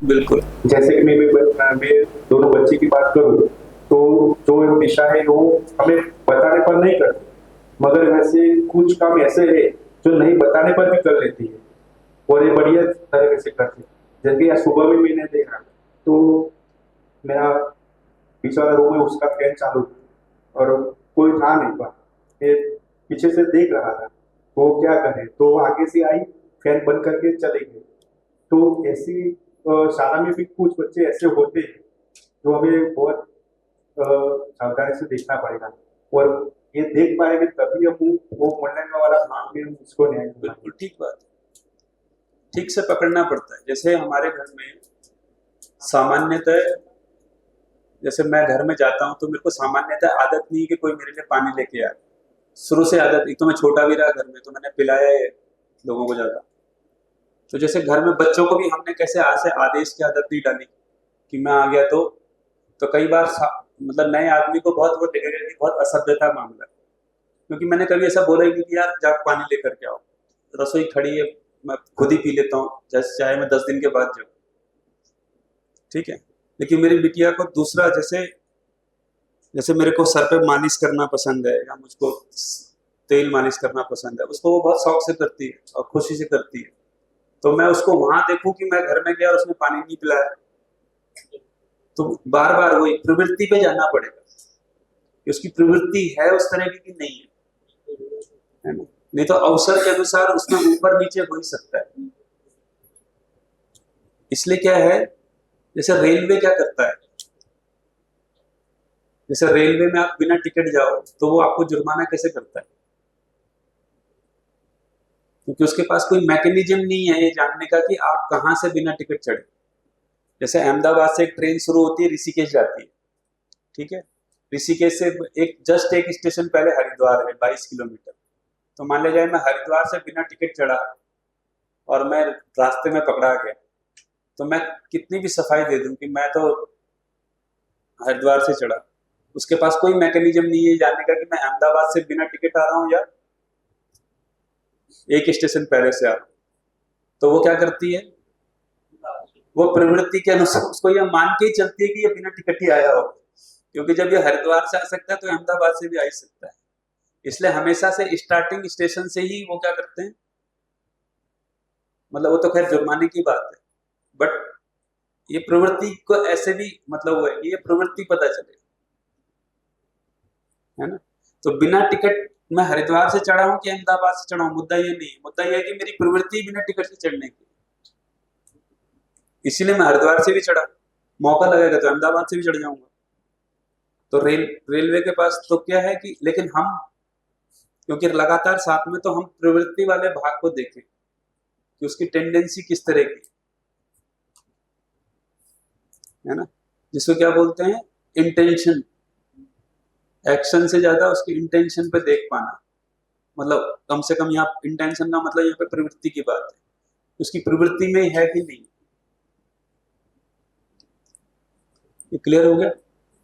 बिल्कुल। जैसे कि मैं दोनों बच्चे की बात करूँ, तो जो दिशा है वो हमें बताने पर नहीं करती, मगर वैसे कुछ काम ऐसे है जो नहीं बताने पर भी कर लेती है और ये बढ़िया तरीके से करती है। जैसे आज सुबह भी मैंने देखा, तो मेरा पीछे वाला रूम है उसका फैन चालू था और कोई था नहीं वहाँ। मैं पीछे से देख रहा था, तो वो क्या करे, तो वो आगे से आई, फैन बंद करके चले गए। तो ऐसी शाला में भी कुछ बच्चे ऐसे होते हैं जो हमें बहुत सावधानी से देखना पड़ेगा, और ये देख पाएंगे तभी हम वो मुंडन वाला काम में हम उसको न्याय दिला बिल्कुल ठीक बात। ठीक से पकड़ना पड़ता है। जैसे हमारे घर में सामान्यतः, जैसे मैं घर में जाता हूँ तो मेरे को सामान्यतः आदत नहीं है कि कोई मेरे लिए पानी लेके आए। शुरू से आदत, एक तो मैं छोटा भी रहा घर में तो मैंने पिलाया है लोगों को ज्यादा। तो जैसे घर में बच्चों को भी हमने कैसे आज से आदेश की आदत नहीं डाली कि मैं आ गया तो कई बार मतलब नए आदमी को बहुत वो लगेगा कि बहुत असभ्यता मामला है, क्योंकि मैंने कभी ऐसा बोला ही नहीं कि यार जा पानी लेकर के आओ, रसोई खड़ी है, मैं खुद ही पी लेता हूँ, जैसे चाहे मैं 10 दिन के बाद जाऊँ। ठीक है। लेकिन मेरी बिटिया को दूसरा, जैसे जैसे मेरे को सर पे मालिश करना पसंद है या मुझको तेल मालिश करना पसंद है, उसको वो बहुत शौक से करती है और खुशी से करती है। तो मैं उसको वहां देखूं कि मैं घर में गया और उसने पानी नहीं पिलाया, तो बार बार वही प्रवृत्ति पे जाना पड़ेगा कि उसकी प्रवृत्ति है उस तरह की कि नहीं है ना। नहीं तो अवसर के अनुसार उसमें ऊपर नीचे हो ही सकता है। इसलिए क्या है, जैसे रेलवे क्या करता है, जैसे रेलवे में आप बिना टिकट जाओ तो वो आपको जुर्माना कैसे करता है, क्योंकि उसके पास कोई मैकेनिज्म नहीं है ये जानने का कि आप कहां से बिना टिकट चढ़े। जैसे अहमदाबाद से एक ट्रेन शुरू होती है, ऋषिकेश जाती है। ठीक है। ऋषिकेश से एक स्टेशन पहले हरिद्वार है, 22 किलोमीटर। तो मान लिया जाए मैं हरिद्वार से बिना टिकट चढ़ा और मैं रास्ते में पकड़ा गया, तो मैं कितनी भी सफाई दे दूं कि मैं तो हरिद्वार से चढ़ा, उसके पास कोई मैकेनिज्म नहीं है जानने का कि मैं अहमदाबाद से बिना टिकट आ रहा हूँ या एक स्टेशन पहले से आ रहा हूँ। तो वो क्या करती है, वो प्रवृत्ति के अनुसार उसको यह मान के ही चलती है कि ये बिना टिकट ही आया हो, क्योंकि जब ये हरिद्वार से आ सकता है तो अहमदाबाद से भी आ ही सकता है। इसलिए हमेशा से स्टार्टिंग स्टेशन से ही वो क्या करते हैं, मतलब वो तो खैर जुर्माने की बात है, बट ये प्रवृत्ति को ऐसे भी मतलब हुआ है कि ये प्रवृत्ति पता चले, है ना। तो बिना टिकट मैं हरिद्वार से चढ़ा हूं कि अहमदाबाद से चढ़ा हूं, मुद्दा ये नहीं है, मुद्दा ये है कि मेरी प्रवृत्ति बिना टिकट से चढ़ने की, इसीलिए मैं हरिद्वार से भी चढ़ा, मौका लगेगा तो अहमदाबाद से भी चढ़ जाऊंगा। तो रेलवे के पास तो क्या है कि, लेकिन हम क्योंकि लगातार साथ में, तो हम प्रवृत्ति वाले भाग को देखें कि उसकी टेंडेंसी किस तरह की है ना, जिसको क्या बोलते हैं इंटेंशन। एक्शन से ज्यादा उसकी इंटेंशन पे देख पाना, मतलब कम से कम यहाँ इंटेंशन का मतलब यहाँ पे प्रवृत्ति की बात है, उसकी प्रवृत्ति में है कि नहीं। ये क्लियर हो गया।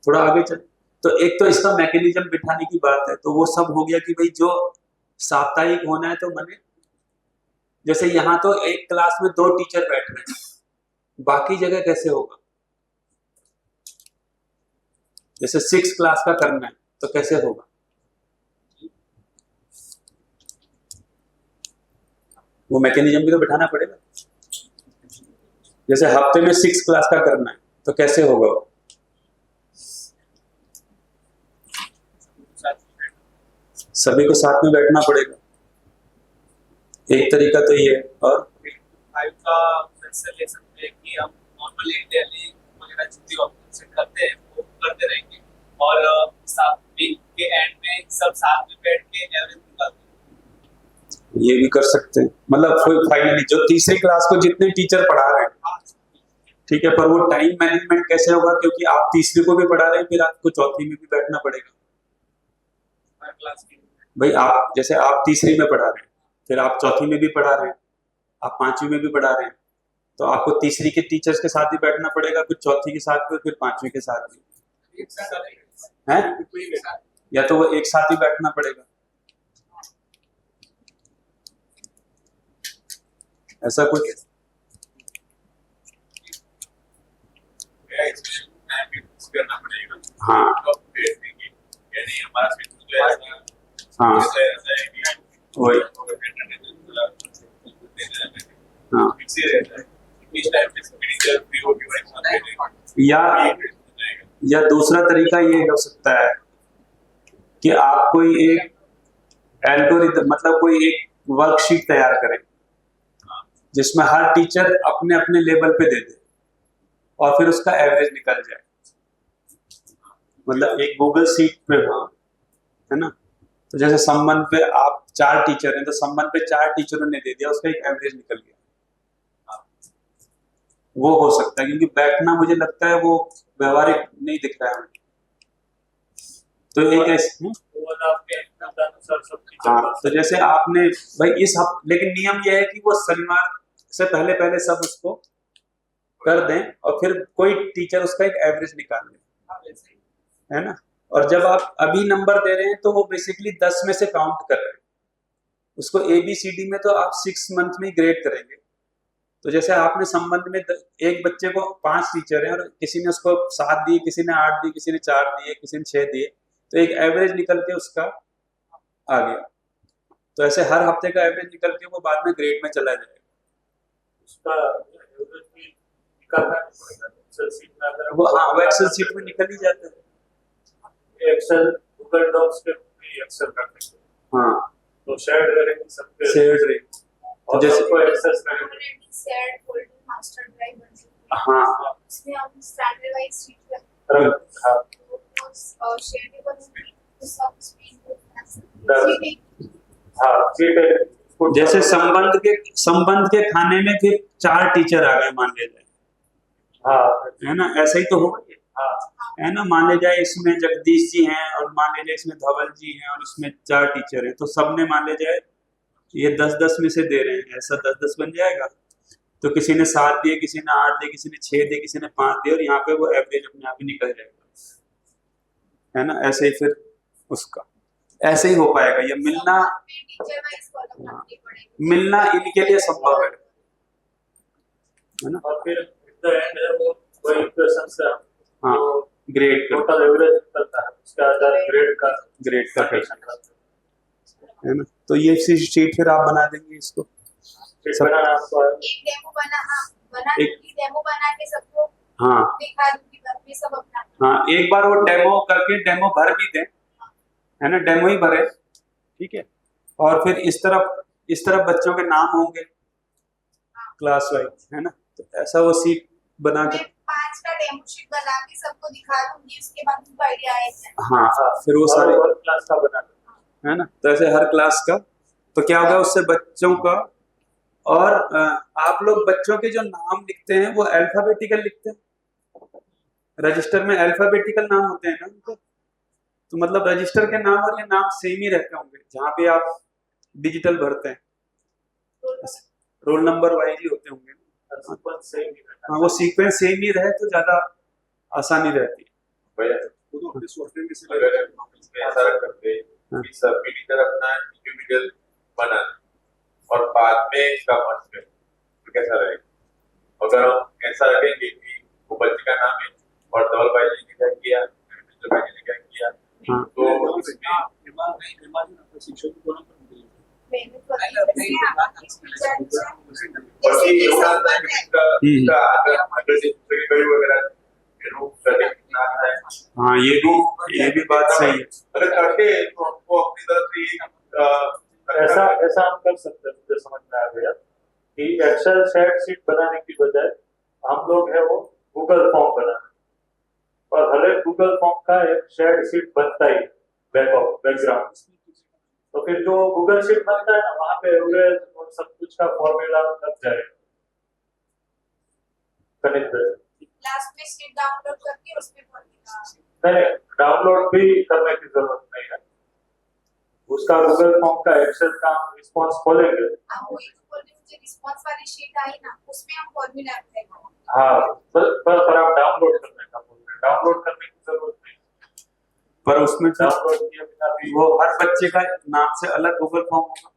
थोड़ा आगे चल, तो एक तो इसका मैकेनिज्म बिठाने की बात है, तो वो सब हो गया कि भाई जो साप्ताहिक होना है तो मैंने, जैसे यहाँ तो एक क्लास में 2 टीचर बैठ रहे हैं, बाकी जगह कैसे होगा, जैसे 6 क्लास का करना है तो कैसे होगा, वो मैकेनिज्म भी तो बिठाना पड़ेगा। जैसे हफ्ते में 6 क्लास का करना है तो कैसे होगा वो, सभी को साथ में बैठना पड़ेगा, एक तरीका तो ये है। और 5 का फिर से ले सकते हैं कि हम नॉर्मली डेली वगैरह जितनी ऑपरेशन करते हैं वो करते रहेंगे, और साथ वीक के एंड में सब साथ में बैठ के एवरेज निकालते हैं। ये भी कर सकते हैं, मतलब फाइनली जो तीसरी क्लास को जितने टीचर पढ़ा रहे हैं, ठीक है, पर वो टाइम मैनेजमेंट कैसे होगा, क्योंकि आप तीसरी को भी पढ़ा रहे हैं फिर आपको चौथी में भी बैठना पड़ेगा। हर क्लास की भाई आप जैसे आप तीसरी में पढ़ा रहे हैं, फिर आप चौथी में भी पढ़ा रहे हैं, आप पांचवी में भी पढ़ा रहे हैं, तो आपको तीसरी के टीचर्स के साथ भी बैठना पड़ेगा, फिर चौथी के साथ भी, फिर पांचवी के साथ भी, एक साथ है, एक साथ या तो वो एक साथ ही बैठना पड़ेगा, ऐसा कुछ। गया इसमें टाइम भी फिक्स करना पड़ेगा। हाँ तो आप भेज देंगे या नहीं हमारा शेड्यूल जो है ऐसा हाँ ऐसा ऐसा है कि वही हाँ फिक्स ही रहता है इस टाइम पे टीचर फ्री होगी वही एग्जाम दे देंगे या ये फिक्स हो जाएगा। या दूसरा तरीका ये हो सकता है कि आप कोई एक एल्गोरिथम मतलब कोई एक वर्कशीट तैयार करें जिसमें हर टीचर अपने अपने लेवल पे दे दे और फिर उसका एवरेज निकल जाए, मतलब एक गूगल शीट पे हो, है ना। तो जैसे संबंध पे आप 4 टीचर हैं तो संबंध पे 4 टीचरों ने दे दिया, उसका एक एवरेज निकल गया। वो हो सकता है क्योंकि बैठना मुझे लगता है वो व्यवहारिक नहीं दिख रहा है हमें। तो एक ऐसे हाँ, तो जैसे आपने भाई इस हफ्ते, लेकिन नियम यह है कि वो शनिवार से पहले पहले सब उसको कर दें और फिर कोई टीचर उसका एक एवरेज निकाल ले, है ना। और जब आप अभी नंबर दे रहे हैं तो वो बेसिकली 10 में से काउंट कर रहे हैं उसको। ABCD में तो आप 6 मंथ में ग्रेड करेंगे। तो जैसे आपने संबंध में एक बच्चे को 5 टीचर हैं और किसी ने उसको 7 दिए, किसी ने 8 दिए, किसी ने 4 दिए, किसी ने 6 दिए, तो एक एवरेज निकल के उसका आ गया। तो ऐसे हर हफ्ते का एवरेज निकल के वो बाद में ग्रेड में चला जाएगा। उसका एवरेज भी निकालना पड़ेगा एक्सेल शीट में। अगर वो हाँ, वो एक्सेल शीट में निकल ही जाता है। एक्सेल गूगल डॉक्स पे भी एक्सेल करते हैं हाँ, तो शेयर करेंगे सबके शेयर्ड रेट और जैसे सबको एक्सेस करेंगे। Already shared folder master drive बन चुकी है। हाँ उसमें हम स्टैंडर्ड वाइज शीट हाँ और शेयरेबल तो सब स्क्रीन हाँ पे शीट है। जैसे संबंध के खाने में फिर 4 टीचर आ गए मान ले जाए, हाँ है ना। ऐसा ही तो होगा ये, हाँ है ना। मान ले जाए इसमें जगदीश जी हैं और मान ले जाए इसमें धवल जी हैं और इसमें 4 टीचर हैं, तो सबने मान ले जाए ये 10-10 में से दे रहे हैं, ऐसा 10-10 बन जाएगा। तो किसी ने 7 दिए, किसी ने 8 दिए, किसी ने 6 दिए, किसी ने 5 दिए और यहाँ पे वो एवरेज अपने आप ही निकल जाएगा, है ना। ऐसे ही फिर उसका ऐसे ही हो पाएगा। ये मिलना टीचर वाइज कॉलम रखनी पड़ेगी। मिलना इनके लिए संभव है ना। और फिर द एंड है वो इक्वेशन से हम हाँ, ग्रेड का टोटल एवरेज निकलता है उसका आधार ग्रेड का कंडीशन है ना। तो ये शीट फिर आप बना देंगे इसको सब। बनाना आपको एक डेमो बना के सबको हाँ दिखा दूंगी घर में सब अपना। हाँ, एक बार वो डेमो करके डेमो भर भी दें, है ना। डेमो ही भरे, ठीक है। और फिर इस तरफ बच्चों के नाम होंगे क्लास वाइज, है ना। तो ऐसा वो शीट बना के मैं 5 का डेमो शीट बना के सबको दिखा दूंगी, उसके बाद उनको आइडिया आएगा। हाँ, फिर वो सारे, क्लास का बना है ना। तो ऐसे हर क्लास का तो क्या होगा उससे बच्चों का। और आप लोग बच्चों के जो नाम लिखते हैं वो अल्फाबेटिकल लिखते हैं, रजिस्टर में अल्फाबेटिकल नाम होते हैं ना उनको। तो मतलब रजिस्टर के नाम और ये नाम सेम ही रहते होंगे जहाँ पे आप डिजिटल भरते हैं, रोल नंबर वाइज ही होते होंगे। सीक्वेंस सही नहीं रहता। हाँ, वो सीक्वेंस सेम ही रहे तो ज्यादा आसानी रहती है। अगर इसमें ऐसा करते कि सभी टीचर अपना इंडिविजुअल बना और बाद में इसका मर्ज करें तो कैसा रहेगा। अगर हम ऐसा रखेंगे कि वो बच्चे का नाम है और धवल भाई ने क्या किया, भाई ने क्या किया, हाँ। तो इसमें बाकी योगदान का अगर सेक्रेटरी वगैरह हाँ, ये भी बात सही है। अगर करके तो हमको अपनी तरफ से ऐसा हम कर सकते हैं। मुझे समझ में आ गया कि एक्सेल शीट बनाने की बजाय हम लोग है वो गूगल फॉर्म बनाए और हर एक गूगल फॉर्म का एक शेयर्ड शीट बनता ही बैकग्राउंड। तो फिर जो गूगल शीट बनता है ना वहाँ पे एवरेज और सब कुछ का फॉर्मूला लग जाएगा कनेक्ट। लास्ट में शीट डाउनलोड करके उस पे फॉर्मूला नहीं, डाउनलोड भी करने की जरूरत नहीं है। उसका गूगल फॉर्म का एक्सेल का रिस्पांस खोलेंगे। अब वही तो बोल रही हूँ, मुझे रिस्पांस वाली शीट आई ना उसमें हम फॉर्मूला रखेंगे। हाँ, पर आप डाउनलोड करने का बोल रहे हैं। डाउनलोड करने की जरूरत नहीं, पर उसमें तो डाउनलोड किए बिना भी वो हर बच्चे का नाम से अलग गूगल फॉर्म होगा।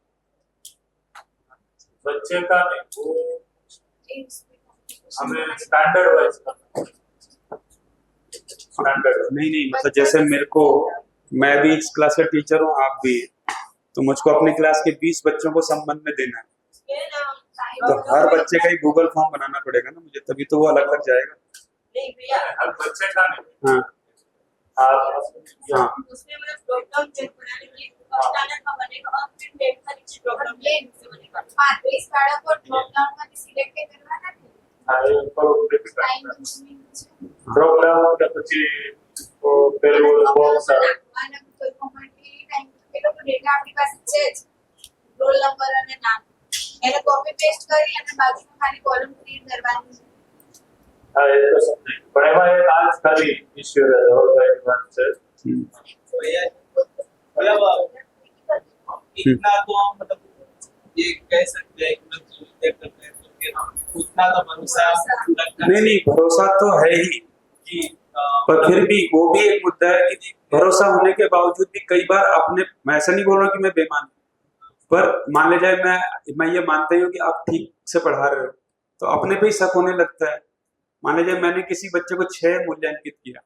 बच्चे का नहीं, वो एक उसमें हमें स्टैंडर्ड वाइज करना है। स्टैंडर्ड। नहीं नहीं, मतलब जैसे मेरे को, मैं भी इस क्लास का टीचर हूँ, आप भी, तो मुझको अपनी क्लास के 20 बच्चों को संबंध में देना है, तो हर बच्चे का ही गूगल फॉर्म बनाना पड़ेगा ना मुझे, तभी तो वो अलग अलग जाएगा। नहीं भैया, हर बच्चे का नहीं। हाँ आप हाँ उसमें मतलब प्रोग्राम चेक बनाने के लिए स्टैंडर्ड का बनेगा और फिर डेट का नीचे प्रोग्राम प्लेन से बनेगा। हाँ, तो इस बार को प्रोग्राम का सिलेक्ट करवाना है। टाइम कंज्यूमिंग प्रोग्राम के પછી તો પેલું બોક્સ આવે અને કોઈ કોમેન્ટરી ટાઈમ પેલો તો ડેટા આપણી પાસે છે જ, રોલ નંબર અને નામ, એને કોપી પેસ્ટ કરી અને બાજુમાં ખાલી કોલમ ક્રિએટ કરવાની છે. હા એ તો સમજાય પણ એમાં એક આજ ખાલી ઇશ્યુ રહે ઓલરાઈટ વાત છે तो इतना तो हम मतलब ये कह सकते हैं कि मतलब जो करते हैं उनके नाम उतना तो भरोसा लगता नहीं नहीं, भरोसा तो है ही, कि पर फिर भी वो भी एक मुद्दा है कि भरोसा होने के बावजूद भी कई बार अपने, मैं ऐसा नहीं बोल रहा कि मैं बेईमान हूं, पर मान ले जाए मैं ये मानता ही हूँ कि आप ठीक से पढ़ा रहे हो, तो अपने पे ही शक होने लगता है। मान लीजिए मैंने किसी बच्चे को 6 मूल्यांकित किया,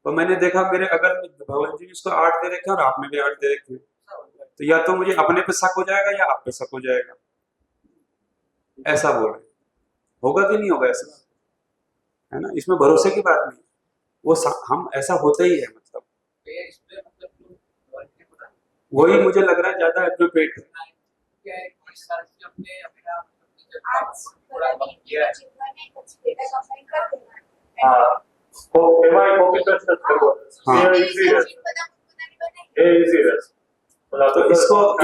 तो मैंने देखा मेरे अगर भवन जी उसको 8 दे रखे और आपने भी 8 दे रखे, तो या तो मुझे अपने पे शक हो जाएगा या आप पे शक हो जाएगा। ऐसा बोल रहे होगा कि नहीं होगा ऐसा, है ना, इसमें भरोसे की बात नहीं, वो हम ऐसा होता ही है, मतलब इसमें मतलब वही मुझे लग रहा है ज्यादा एप्रोप्रिएट है। क्या है कि सर जी अपने अपना आज थोड़ा कम किया है चित्रने कुछ डेटा कंबाइन कर देना હા તો એમાં કોપી પેસ્ટ કરવો हाँ। એ ઈઝી રહે એ ઈઝી રહે मतलब तो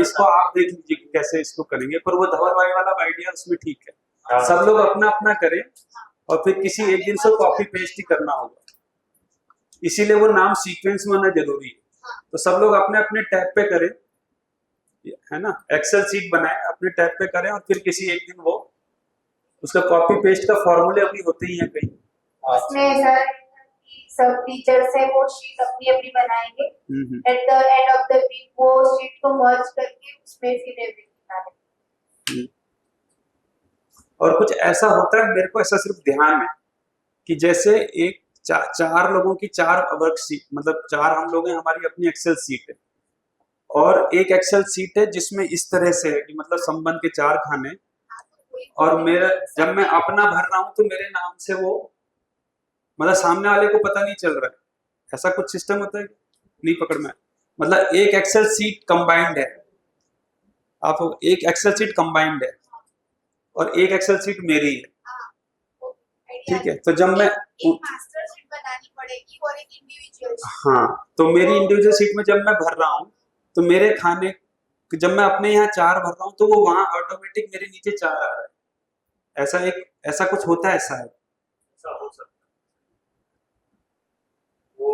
इसको आप देख लीजिए कि कैसे इसको करेंगे, पर वो धवल भाई वाला आइडिया उसमें ठीक है, हाँ। सब लोग अपना अपना करें और फिर किसी एक दिन से कॉपी पेस्ट ही करना होगा, इसीलिए वो नाम सीक्वेंस में होना जरूरी है। तो सब लोग अपने अपने टैब पे करें, है ना, एक्सेल सीट बनाए अपने टैब पे करें, और फिर किसी एक दिन वो उसका कॉपी पेस्ट का फॉर्मूले भी होते ही हैं कहीं। उसमें सर सब टीचर्स है वो शीट अपनी अपनी बनाएंगे, at the end of the week वो शीट को मर्ज करके उसमें फिर एवरीथिंग डालेंगे। और कुछ ऐसा होता है, मेरे को ऐसा सिर्फ ध्यान है कि जैसे एक चार लोगों की 4 वर्कशीट, मतलब 4 हम लोग हैं, हमारी अपनी एक्सेल सीट है, और एक एक्सेल सीट है जिसमें इस तरह से है कि मतलब संबंध के 4 खाने, और मेरा जब मैं अपना भर रहा हूं तो मेरे नाम से वो, मतलब सामने वाले को पता नहीं चल रहा है, ऐसा कुछ सिस्टम होता है नहीं पकड़ में, मतलब एक एक्सेल सीट कंबाइंड है, आप एक एक्सेल सीट कंबाइंड है और एक एक्सेल सीट मेरी है, ठीक है, तो जब मैं एक मास्टर शीट बनानी पड़ेगी और एक इंडिविजुअल शीट। हाँ, तो मेरी इंडिविजुअल सीट में जब मैं भर रहा हूँ तो मेरे खाने, जब मैं अपने यहाँ 4 भर रहा हूँ तो वो वहां ऑटोमेटिक मेरे नीचे 4 आ रहा है, ऐसा कुछ होता है, ऐसा है। ऐसा हो सकता है वो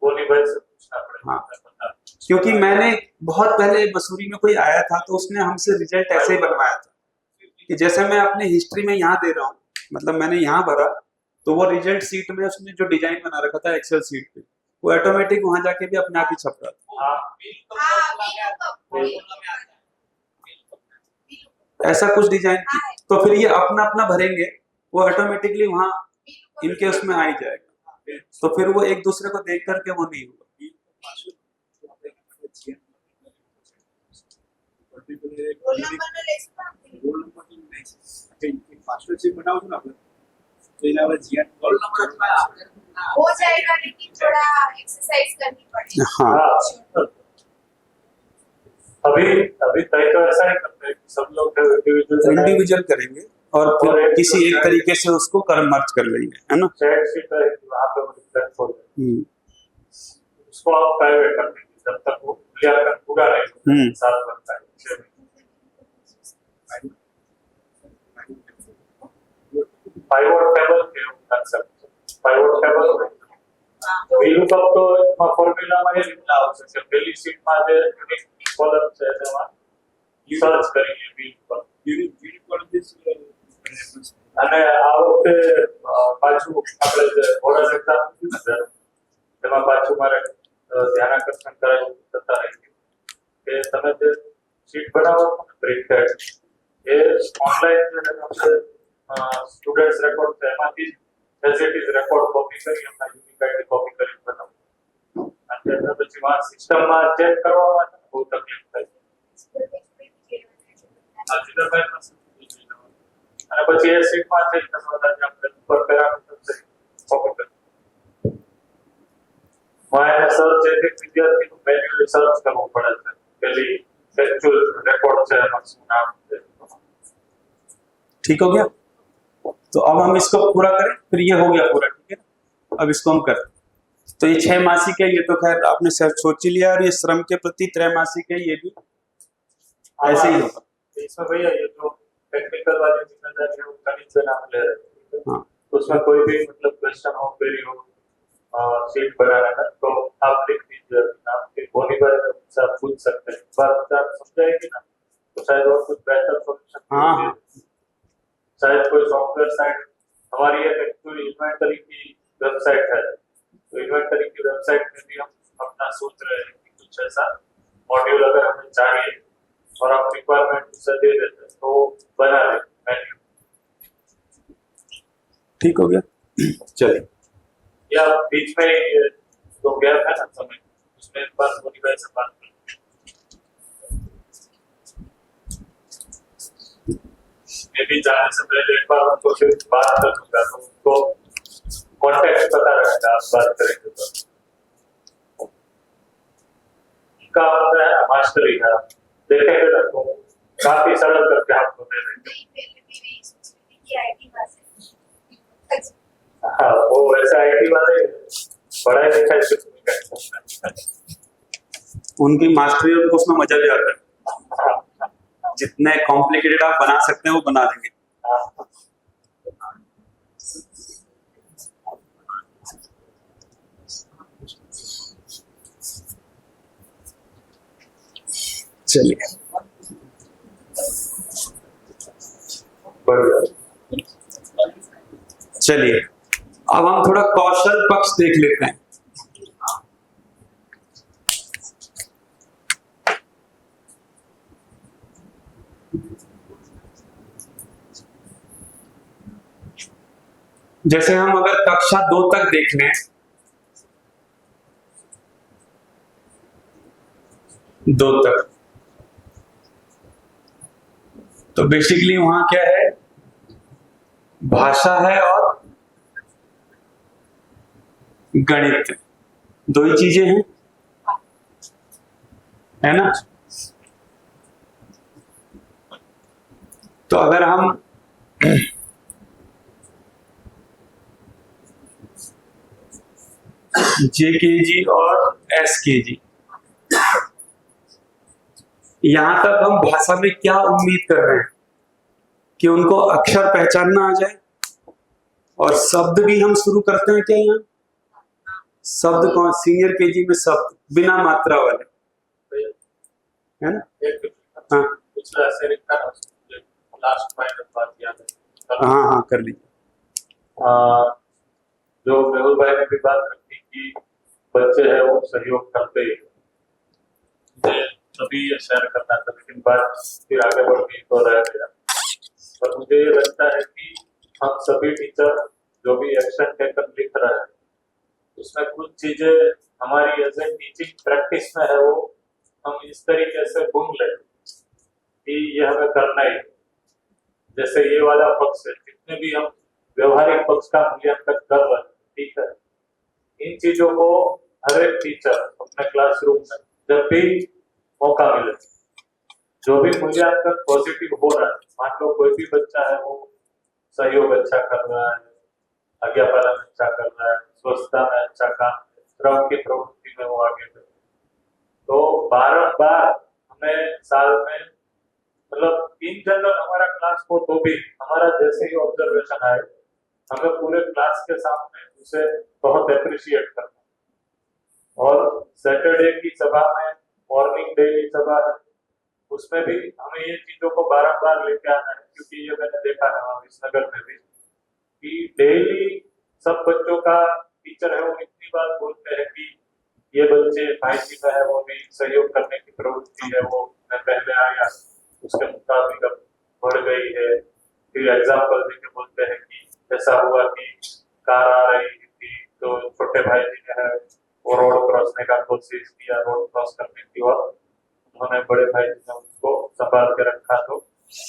बोली भाई से पूछना पड़ेगा। हाँ। क्योंकि मैंने बहुत पहले मसूरी में कोई आया था तो उसने हमसे रिजल्ट ऐसे ही बनवाया था कि जैसे मैं अपने हिस्ट्री में यहाँ दे रहा हूँ, मतलब मैंने यहाँ भरा तो वो रिजल्ट सीट में उसने जो डिजाइन बना रखा था एक्सेल सीट पे, वो ऑटोमेटिक वहां जाके भी अपने आप ही छप रहा था। ऐसा कुछ डिजाइन की, तो फिर ये अपना अपना भरेंगे, वो ऑटोमेटिकली वहां इनके उसमें आ ही जाएगा, तो फिर वो एक दूसरे को देख करके वो नहीं होगा। रोल नंबर ને લેશું આપણે રોલ નંબર તો નહીં માસ્ટરશીપ બનાવશું ને આપણે તો એના હવે જીએન रोल नंबर हो जाएगा, लेकिन थोड़ा एक्सरसाइज करनी पड़ेगी। हाँ, हाँ अभी तय तो ऐसा ही करते हैं कि सब लोग इंडिविजुअल करेंगे और फिर किसी एक तरीके से उसको मर्ज कर लेंगे, है ना। चैट शीट है वहाँ पे वो प्लेटफॉर्म उसको आप प्राइवेट कर देंगे जब तक वो मूल्यांकन पूरा नहीं साथ बनता है। पाइवोट टेबल के कंसेप्ट पाइवोट टेबल VLOOKUP તો એમાં ફોર્મ્યુલામાં એ રીતના આવશે કે પહેલી સીટમાં જે યુનિક કોલમ છે તેમાં સર્ચ કરીએ VLOOKUP યુનિક કોલમ અને આ વખતે પાછું આપણે જે બોર્ડ એક્ઝામ થયું છે તેમાં પાછું મારે ધ્યાન આકર્ષણ કરાયું થતા રહી કે તમે જે શીટ બનાવો પ્રિન્ટેડ એ ઓનલાઈન જે આપણે સ્ટુડન્ટ્સ રેકોર્ડ છે એમાંથી as it is record copy કરી એમના યુનિક આઈડી કોપી કરી એટલે પછી આ સિસ્ટમમાં ચેક કરવામાં બહુ તકલીફ થાય. આ જીતરભાઈ પાસે અને પછી એ સીટમાં ચેક કરવાના જે આપણે ઉપર પેરામીટર છે કોપી કરી મારે સર્ચ એક વિદ્યાર્થીનું મેન્યુઅલી સર્ચ કરવું પડે છે પેલી ફેક્ચ્યુઅલ રેકોર્ડ છે એમાં શું નામ છે. ठीक हो गया. तो अब हम इसको पूरा करें, फिर ये हो गया पूरा. ठीक है, अब इसको हम करें. तो ये 6 मासिक है, ये तो खैर आपने सोच ही लिया, और ये श्रम के प्रति त्रैमासिक है, ये भी ऐसे ही होगा. इसमें भैया ये जो टेक्निकल वाली जिम्मेदारी है वो गणित से नाम ले रहे हैं. हाँ. उसमें कोई भी मतलब क्वेश्चन हो क्वेरी हो शीट बनाने का तो आप लिख दीजिए नाम के होने पर आप पूछ सकते हैं. बात आप समझाएगी ना तो शायद और कुछ बेहतर सॉल्यूशन. हाँ. शायद कोई सॉफ्टवेयर साइट हमारी एक एक्चुअली इन्वेंटरी की वेबसाइट है तो इन्वेंटरी की वेबसाइट में भी हम अपना सोच रहे हैं कि कुछ ऐसा मॉड्यूल अगर हमें चाहिए और आप रिक्वायरमेंट से दे देते हैं तो बना लें मेन्यू. ठीक हो गया. चलिए, या बीच में तो गैप है ना समय उसमें एक बार मोनिफाई से बात करें. मैं भी जाने से पहले एक बार उनको फिर बात कर दूंगा तो उनको कॉन्टेक्ट पता रहेगा आप बात करेंगे तो. इनका होता है मास्टरी का देखेंगे ना तो काफी सरल करके आपको दे देंगे. हाँ वो वैसे आईटी वाले पढ़ाई लिखाई से उनकी मास्टरी और उसमें मजा भी आता है. जितने कॉम्प्लिकेटेड आप बना सकते हैं वो बना देंगे. चलिए, चलिए अब हम थोड़ा कौशल पक्ष देख लेते हैं. जैसे हम अगर कक्षा 2 तक देख लें, 2 तक तो बेसिकली वहां क्या है, भाषा है और गणित, 2 ही चीजें हैं, है ना. तो अगर हम JKG और SKG यहां तक हम भाषा में क्या उम्मीद कर रहे हैं कि उनको अक्षर पहचानना आ जाए, और शब्द भी हम शुरू करते हैं क्या यहाँ. शब्द कौन सीनियर केजी में शब्द बिना मात्रा वाले, है ना. हाँ पिछला ऐसे लिखा ना लास्ट फाइनल बात याद है. हाँ हाँ कर लीजिए. जो मेहुल भाई ने भी बात रखी कि बच्चे हैं वो सहयोग करते ही तभी ये शेयर करना था, लेकिन बात फिर आगे बढ़ गई तो रह गया. पर मुझे ये लगता है कि हम सभी टीचर जो भी एक्शन टेकन लिख रहे हैं उसमें कुछ चीजें हमारी एज ए टीचिंग प्रैक्टिस में है वो हम इस तरीके से भूल लें कि ये हमें करना ही. जैसे ये वाला पक्ष है, जितने भी हम व्यवहारिक पक्ष का मूल्यांकन कर रहे हैं, ठीक है, इन चीजों को हर एक टीचर अपने क्लासरूम में जब भी मौका मिले, जो भी मूल्यांकन पॉजिटिव हो रहा है, मान लो कोई भी बच्चा है वो सहयोग अच्छा कर रहा है, आज्ञा पालन अच्छा कर रहा है, स्वच्छता में अच्छा काम, श्रम की प्रवृत्ति में वो आगे बढ़े, तो बार-बार हमें साल में मतलब इन जनरल हमारा क्लास हो तो भी हमारा जैसे ही ऑब्जर्वेशन आए हमें पूरे क्लास के सामने उसे बहुत अप्रिशिएट करना. और सैटरडे की सभा में मॉर्निंग डेली सभा है उसमें भी हमें ये चीजों को बार-बार लेके आना है, क्योंकि ये मैंने देखा है वहाँ विसनगर में भी कि डेली सब बच्चों का टीचर है वो इतनी बार बोलते हैं कि ये बच्चे भाईजी में है वो भी सहयोग करने की प्रवृत्ति है वो मैं पहले आया उसके मुताबिक अब बढ़ गई है. फिर एग्जाम्पल देके बोलते हैं कि ऐसा हुआ कि कार आ रही थी तो छोटे भाई जी ने है वो वो रोड क्रॉसने का कोशिश किया, रोड क्रॉस करने की, और उन्होंने बड़े भाई ने उसको संभाल के रखा। तो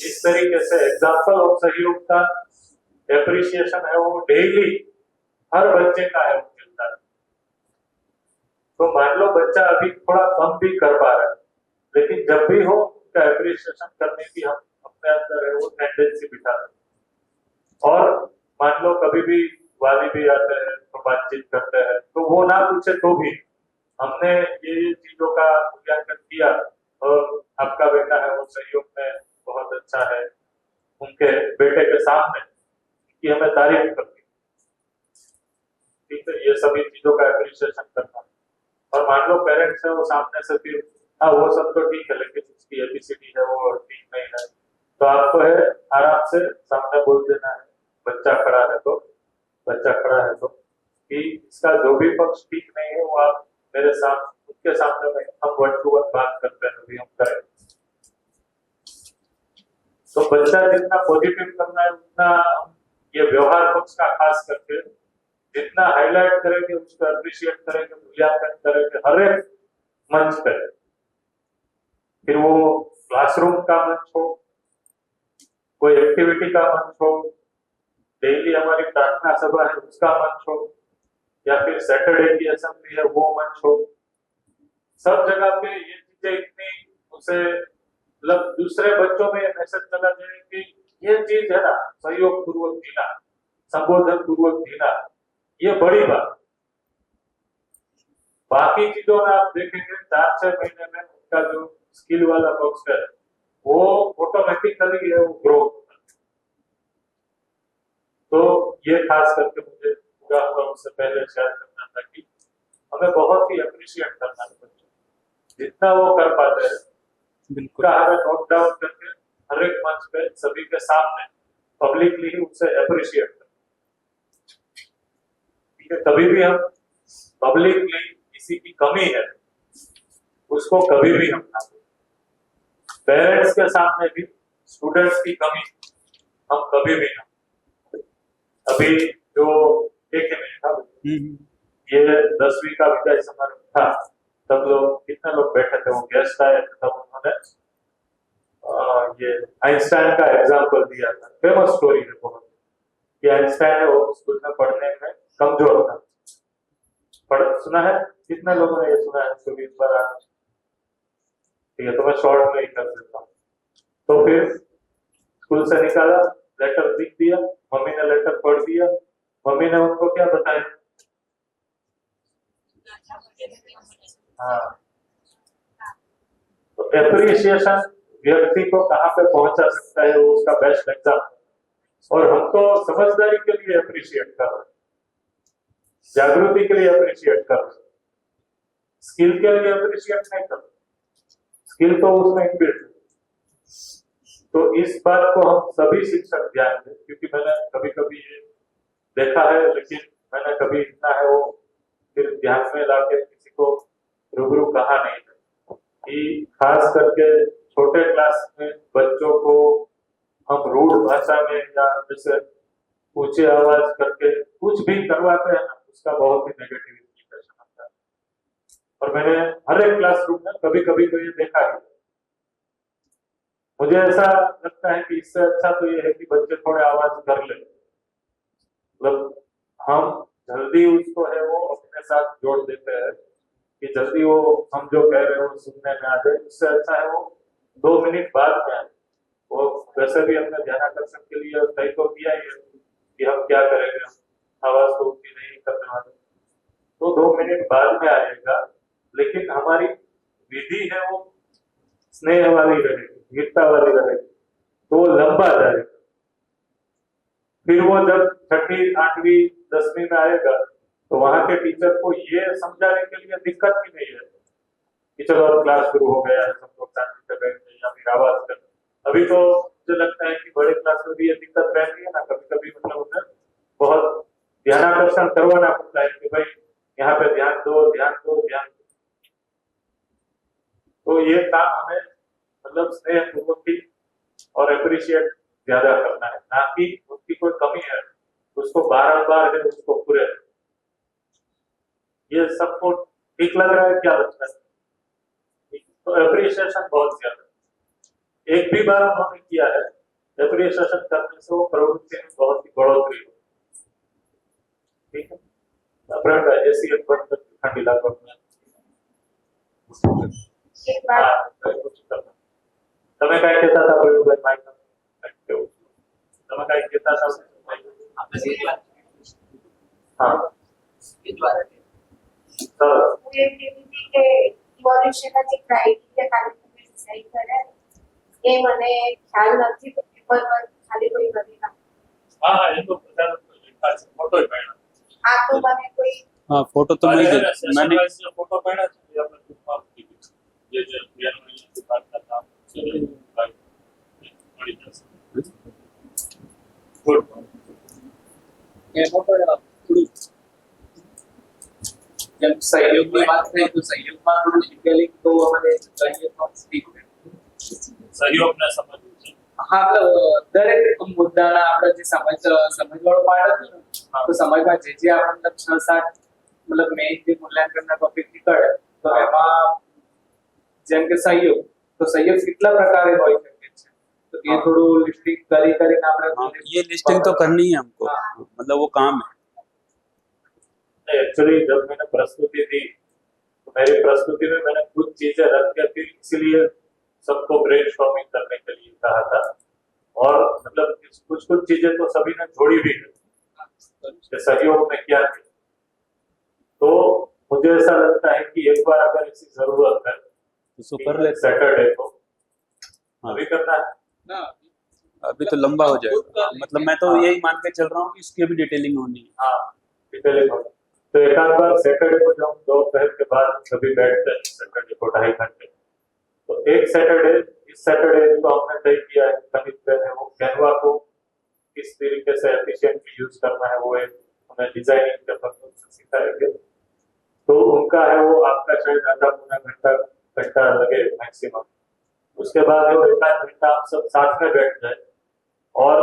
इस तरीके से एग्जाम्पल ऑफ सहयोग का एप्रिसिएशन है वो डेली हर बच्चे का है, वो मिलता है। तो मान लो बच्चा अभी थोड़ा कम भी कर पा रहा है, लेकिन जब भी हो उसका एप्रिसिएशन करने की हम अपने अंदर है वो टेंडेंसी बिठा दें। और मान लो कभी भी वाली भी आते हैं तो बातचीत करते हैं, तो वो ना पूछे तो भी हमने ये चीजों का मूल्यांकन किया और आपका बेटा है वो सहयोग में बहुत अच्छा है, उनके बेटे के सामने कि हमें तारीफ करनी, ठीक है, ये सभी चीजों का एप्रिसिएशन करना। और मान लो पेरेंट्स है वो सामने से फिर हाँ वो सब तो ठीक है लेकिन उसकी एबीसीडी है वो ठीक नहीं है, तो आपको है आराम से सामने बोल देना है, बच्चा खड़ा है तो कि इसका जो भी पक्ष ठीक नहीं है वो आप मेरे साथ उसके सामने में हम 1 to 1 बात करते हैं, अभी हम करें। तो बच्चा जितना पॉजिटिव करना है उतना ये व्यवहार पक्ष का खास करके जितना हाईलाइट करेंगे, उसको अप्रिशिएट करेंगे, मूल्यांकन करेंगे हर एक मंच पे, फिर वो क्लासरूम का मंच हो, कोई एक्टिविटी का मंच हो, डेली हमारी प्रार्थना सभा है उसका मंच हो, या फिर सैटरडे की असेंबली है वो मंच हो, सब जगह पे ये चीजें इतनी उसे मतलब दूसरे बच्चों में मैसेज चला जाए कि ये चीज है ना सहयोग पूर्वक जीना, संबोधन पूर्वक जीना, ये बड़ी बात। बाकी चीजों में आप देखेंगे 4-6 महीने में उनका जो स्किल वाला पक्ष है वो ऑटोमेटिकली है वो ग्रो। तो ये खास करके मुझे पूरा हुआ उससे पहले शेयर करना था कि हमें बहुत ही अप्रिशिएट करना है बच्चों, जितना वो कर पाते हैं बिल्कुल हमें नोट डाउन करके हर एक मंच पे सभी के सामने पब्लिकली ही उसे अप्रिशिएट करना। ठीक है, कभी भी हम पब्लिकली किसी की कमी है उसको कभी भी हम ना, पेरेंट्स के सामने भी स्टूडेंट्स की कमी हम कभी भी ना। अभी जो एक ही मिनट था, ये 10वीं का विदाई समारोह था, तब लोग कितने लोग बैठे थे, वो गेस्ट आए थे, तब उन्होंने ये आइंस्टाइन का एग्जाम्पल दिया था। फेमस स्टोरी है बहुत कि आइंस्टाइन है वो स्कूल में पढ़ने में कमजोर था। सुना है कितने लोगों ने ये सुना है? सुबह पर ठीक है, तो मैं शॉर्ट में ही कर देता हूँ। तो फिर स्कूल से निकाला, लेटर लिख दिया, मम्मी ने लेटर पढ़ दिया, मम्मी ने उनको क्या बताया? हाँ, तो एप्रिसिएशन व्यक्ति को कहाँ पे पहुंचा सकता है वो उसका बेस्ट एग्जाम्पल। और हम तो समझदारी के लिए अप्रिशिएट कर रहे हैं, जागृति के लिए अप्रिशिएट कर रहे हैं, स्किल के लिए अप्रिशिएट नहीं कर रहे, स्किल तो उसमें इनबिल्ट है। तो इस बात को हम सभी शिक्षक ध्यान दें, क्योंकि मैंने कभी कभी ये देखा है, लेकिन मैंने कभी इतना है वो फिर ध्यान में लाके किसी को रूबरू कहा नहीं है कि खास करके छोटे क्लास में बच्चों को हम रूढ़ भाषा में या जैसे ऊंची आवाज करके कुछ भी करवाते हैं ना, उसका बहुत ही नेगेटिव इंप्रेशन आता है। और मैंने हर एक क्लासरूम में कभी कभी तो ये देखा है। मुझे ऐसा लगता है कि इससे अच्छा तो ये है कि बच्चे थोड़े आवाज कर ले, मतलब हम जल्दी उसको है वो अपने साथ जोड़ देते हैं कि जल्दी वो हम जो कह रहे हैं वो सुनने में आ जाए। इससे अच्छा है वो 2 मिनट बाद में आए। वो वैसे भी हमने ध्यानाकर्षण के लिए तय तो किया ही है कि हम क्या करेंगे, आवाज तो उतनी नहीं करने वाले, तो 2 मिनट बाद में आएगा, लेकिन हमारी विधि है वो स्नेह वाली रहेगी, वीरता वाली रहेगी, तो वो लंबा जाएगा। फिर वो जब 6वीं 8वीं 10वीं में आएगा तो वहां के टीचर को ये समझाने के लिए दिक्कत ही नहीं है कि चलो अब क्लास शुरू हो गया है, सब लोग शांति से बैठ गए या फिर आवाज कर। अभी तो मुझे लगता है कि बड़े क्लास में भी ये दिक्कत रहती है ना, कभी कभी मतलब उन्हें बहुत ध्यानाकर्षण करवाना पड़ता है कि भाई यहाँ पे ध्यान दो ध्यान दो ध्यान दो। तो ये काम हमें मतलब स्नेह पूर्वक ही और अप्रिशिएट ज्यादा करना है, ना कि उसकी कोई कमी है उसको बार-बार है उसको पूरे, ये सबको ठीक लग रहा है, क्या लगता है? तो एप्रिसिएशन बहुत ज्यादा, एक भी बार उन्होंने किया है, एप्रिसिएशन करने से वो प्रवृत्ति में बहुत ही बढ़ोतरी हो। ठीक है, अपना जैसी एक बार खंडीला करना एक बार कुछ करना તમે કાઈ કહેતા હતા પ્રવીણભાઈ માઈક તમે કાઈ કહેતા હતા હા સરસ હું એમ કહેતી હતી કે ઇવોલ્યુશનના જે ક્રાઇટેરિયા ખાલી તમે ડિસાઇડ કર્યા એ મને ખ્યાલ નથી તો પેપર પર ખાલી કોઈ નથી ના હા હા એ તો બધાનો ફોટો જ પાડ્યો આ તો મને કોઈ हाँ फोटो तो मैं मैंने फोटो पाड़ा છે આપણે ખૂબ માફ થઈ ગયું જે જે બેનની વાત કરતા મળી જશે ગુડ जब सहयोग की बात करें तो सहयोग में थोड़ा डिटेलिंग तो हमारे चाहिए तो स्पीक સહયોગને સમજવું છે હા मतलब દરેક મુદ્દાના આપણે જે સમજવાળો પાર્ટ હતો ને તો સમજમાં જે આપણે 6-7 मतलब મેઇન જે મૂલ્યાંકનના ટોપિક નીકળે તો એમાં જેમ કે સહયોગ તો સહયોગ કેટલા પ્રકારે હોઈ શકે છે તો એ થોડું લિસ્ટિંગ કરીને આપણે हाँ, ये लिस्टिंग तो करनी है हमको, मतलब वो काम है। एक्चुअली जब मैंने प्रस्तुति दी तो मेरी प्रस्तुति में मैंने कुछ चीजें रख के फिर इसलिए सबको ब्रेनस्टॉर्मिंग करने के लिए कहा था और मतलब कुछ कुछ चीजें तो सभी ने जोड़ी भी है सहयोग में क्या है। तो मुझे ऐसा लगता है कि एक बार अगर ऐसी जरूरत है उसको कर लेते हैं। सैटरडे को हाँ। अभी करना है ना अभी तो लंबा हो जाएगा, मतलब मैं तो यही मान के चल रहा हूँ कि इसकी भी डिटेलिंग होनी है। हाँ डिटेलिंग होगा तो एक आध बार सैटरडे को जब दोपहर के बाद सभी बैठते हैं सैटरडे को 2.5 घंटे तो एक सैटरडे इस सैटरडे को हमने तय किया है कमिट है वो कैनवा को किस तरीके से एफिशिएंटली यूज करना है वो एक उन्हें डिजाइनिंग के पर्पज से सिखाएंगे तो उनका है वो आपका शायद आधा पौना घंटा लगे मैक्सिमम। उसके बाद वो एक आध घंटा आप सब साथ में बैठ जाए और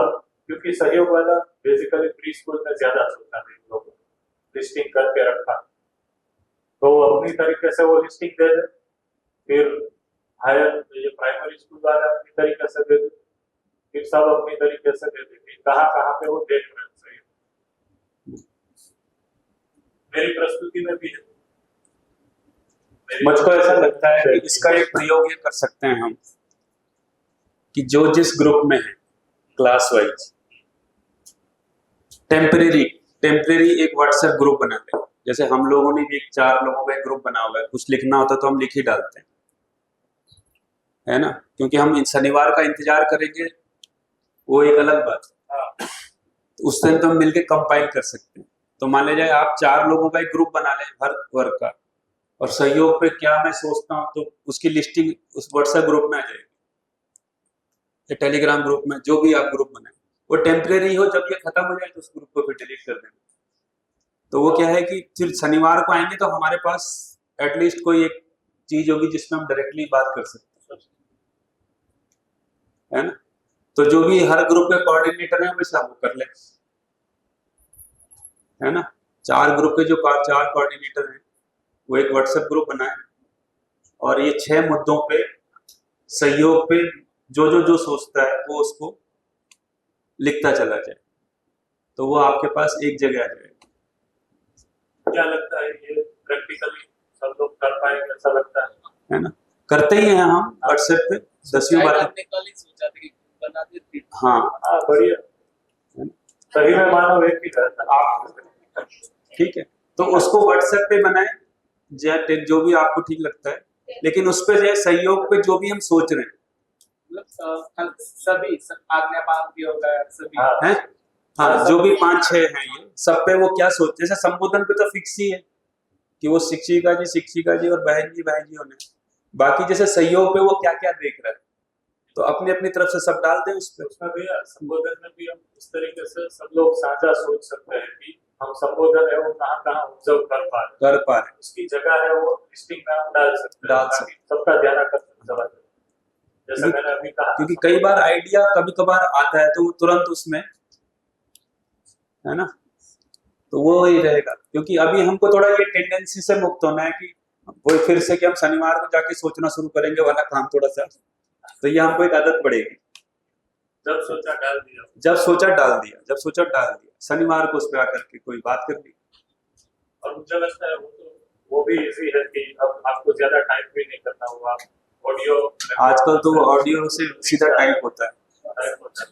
क्योंकि सहयोग वाला बेसिकली प्री स्कूल में ज्यादा सोचता है लोगों लिस्टिंग करके रखा तो अपनी तरीके से वो लिस्टिंग दे दे फिर हायर ये प्राइमरी स्कूल वाले अपनी तरीके से दे दे फिर सब अपनी तरीके से दे देंगे कहाँ कहाँ पे वो देख रहे हैं सही मेरी प्रस्तुति में भी है मुझको ऐसा लगता है कि इसका एक प्रयोग ये कर सकते हैं हम कि जो जिस ग्रुप में है क्लास वाइज टेम्परेरी एक व्हाट्सएप ग्रुप बना लें। जैसे हम लोगों ने भी 4 लोगों का एक ग्रुप बना हुआ है, कुछ लिखना होता तो हम लिख ही डालते हैं, है ना, क्योंकि हम शनिवार का इंतजार करेंगे वो एक अलग बात है। उस दिन तो हम मिलके कंपाइल कर सकते हैं। तो मान लीजिए आप 4 लोगों का एक ग्रुप बना लें हर वर्ग का और सहयोग पे क्या मैं सोचता हूँ तो उसकी लिस्टिंग उस व्हाट्सएप ग्रुप में आ जाएगी या टेलीग्राम ग्रुप में, जो भी आप ग्रुप बनाए वो टेम्परेरी हो, जब ये खत्म हो जाए तो उस ग्रुप को फिर डिलीट कर देना। तो वो क्या है कि फिर शनिवार को आएंगे तो हमारे पास एटलीस्ट कोई एक चीज होगी जिसमें हम डायरेक्टली बात कर सकते हैं, है ना। तो जो भी हर ग्रुप के कोऑर्डिनेटर है वैसे हम कर ले, है ना। 4 ग्रुप के जो 4 कोऑर्डिनेटर हैं वो एक व्हाट्सएप ग्रुप बनाए और ये 6 मुद्दों पे सहयोग पे जो सोचता है वो उसको लिखता चला जाए तो वो आपके पास एक जगह आ जाएगा। क्या लगता है ये प्रैक्टिकली सब लोग कर पाएंगे ऐसा लगता है ना। करते ही हैं हम व्हाट्सएप पे 10वीं बार। हमने कल ही सोचा था कि बना देते हाँ बढ़िया सही में मानव एक ही करता आप ठीक है तो उसको व्हाट्सएप पे बनाए जो भी आपको ठीक लगता है, लेकिन उस पे जो सहयोग पे जो भी हम सोच रहे हैं मतलब सभी आज्ञा पालन भी होगा सभी हैं, हाँ जो भी 5-6 हैं ये सब पे वो क्या सोच, जैसे संबोधन पे तो फिक्स ही है कि वो शिक्षिका जी और बहन जी होने, बाकी जैसे सहयोग पे वो क्या क्या देख रहा है तो अपनी अपनी तरफ से सब डाल दें उस पे। उसमें भी संबोधन में भी हम इस तरीके से सब लोग साझा सोच सकते हैं कि हम संबोधन है वो कहाँ ऑब्जर्व कर पा रहे हैं, उसकी जगह है वो लिस्टिंग में हम डाल सकते हैं, सबका ध्यान आकर्षित करा सकते हैं जैसे मैंने अभी कहा। क्योंकि कई बार आइडिया कभी कभार आता है तो वो तुरंत उसमें, है ना, तो वो ही रहेगा। क्योंकि अभी हमको थोड़ा ये टेंडेंसी से मुक्त होना है कि वो फिर से कि हम शनिवार को जाके सोचना शुरू करेंगे वाला काम थोड़ा सा, तो ये हमको एक आदत पड़ेगी। जब सोचा डाल दिया। जब सोचा डाल दिया, जब सोचा डाल दिया, शनिवार को उस पर आकर के कोई बात कर ली। और मुझे लगता है वो भी इजी है कि अब आपको ज्यादा टाइप भी नहीं करना हुआ, ऑडियो आजकल तो ऑडियो से सीधा टाइप होता है। टाइप होता है।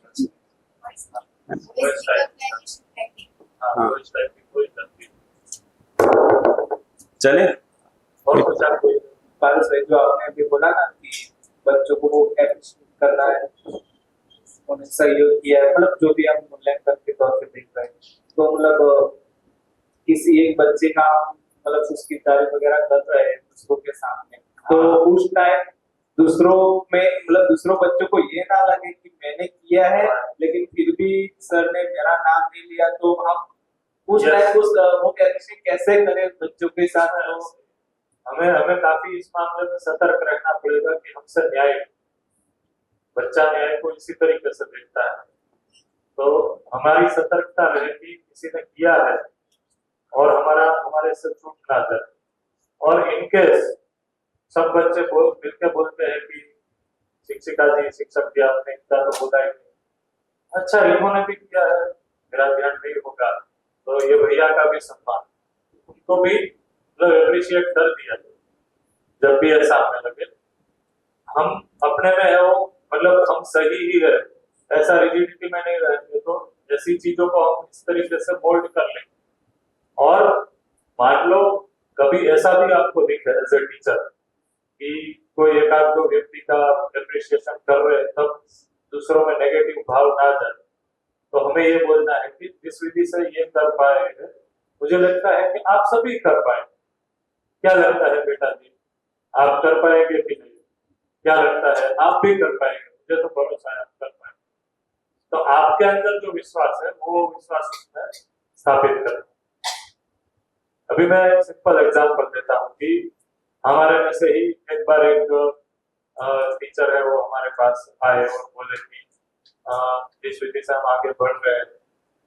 हाँ। वॉइस टाइप की कोई गलती चले और कुछ आपको पारस भाई, जो आपने अभी बोला ना कि बच्चों को वो एप्रिशिएट करना है, उन्हें सहयोग किया है, मतलब जो भी हम मूल्यांकन के तौर पे देख रहे हैं, तो मतलब किसी एक बच्चे का मतलब उसकी तारीफ वगैरह कर रहे हैं दूसरों के सामने, तो उस टाइम दूसरों में मतलब दूसरों बच्चों को ये ना लगे कि मैंने किया है लेकिन फिर भी सर ने मेरा नाम नहीं लिया, तो हम उस टाइम उस वो कैसे करें बच्चों के साथ। तो हमें काफी इस मामले में सतर्क रहना पड़ेगा कि हमसे न्याय, बच्चा न्याय को इसी तरीके से देखता है, तो हमारी सतर्कता रहे कि किसी ने किया है और हमारे से चूक ना जाए। और इनकेस सब बच्चे मिलकर बोलते हैं कि शिक्षिका जी, शिक्षक जी, आपने इतना तो बोला ही नहीं, अच्छा इन्होंने भी किया है, मेरा ध्यान नहीं होगा, तो ये भैया का भी सम्मान, उनको भी मतलब एप्रिशिएट कर दिया जब भी ऐसा हमें लगे। हम अपने में है वो मतलब हम सही ही है, ऐसा रिजिडिटी में नहीं रहेंगे, तो ऐसी चीजों को हम इस तरीके से मोल्ड कर लेंगे। और मान लो कभी ऐसा भी आपको दिखे एज ए टीचर कि कोई एक आध दो व्यक्ति का एप्रिशिएशन कर रहे हैं, तब दूसरों में नेगेटिव भाव ना जाए, तो हमें ये बोलना है कि जिस विधि से ये कर पाए हैं, मुझे लगता है कि आप सभी कर पाए। क्या लगता है बेटा जी, आप कर पाएंगे कि नहीं? क्या लगता है आप भी कर पाएंगे? मुझे तो भरोसा है आप कर पाएंगे। तो आपके अंदर जो विश्वास है वो विश्वास स्थापित करें। अभी मैं एक सिंपल एग्जांपल देता हूँ कि हमारे में से ही एक बार एक टीचर है, वो हमारे पास आए और बोले कि जिस विधि से हम आगे बढ़ रहे हैं,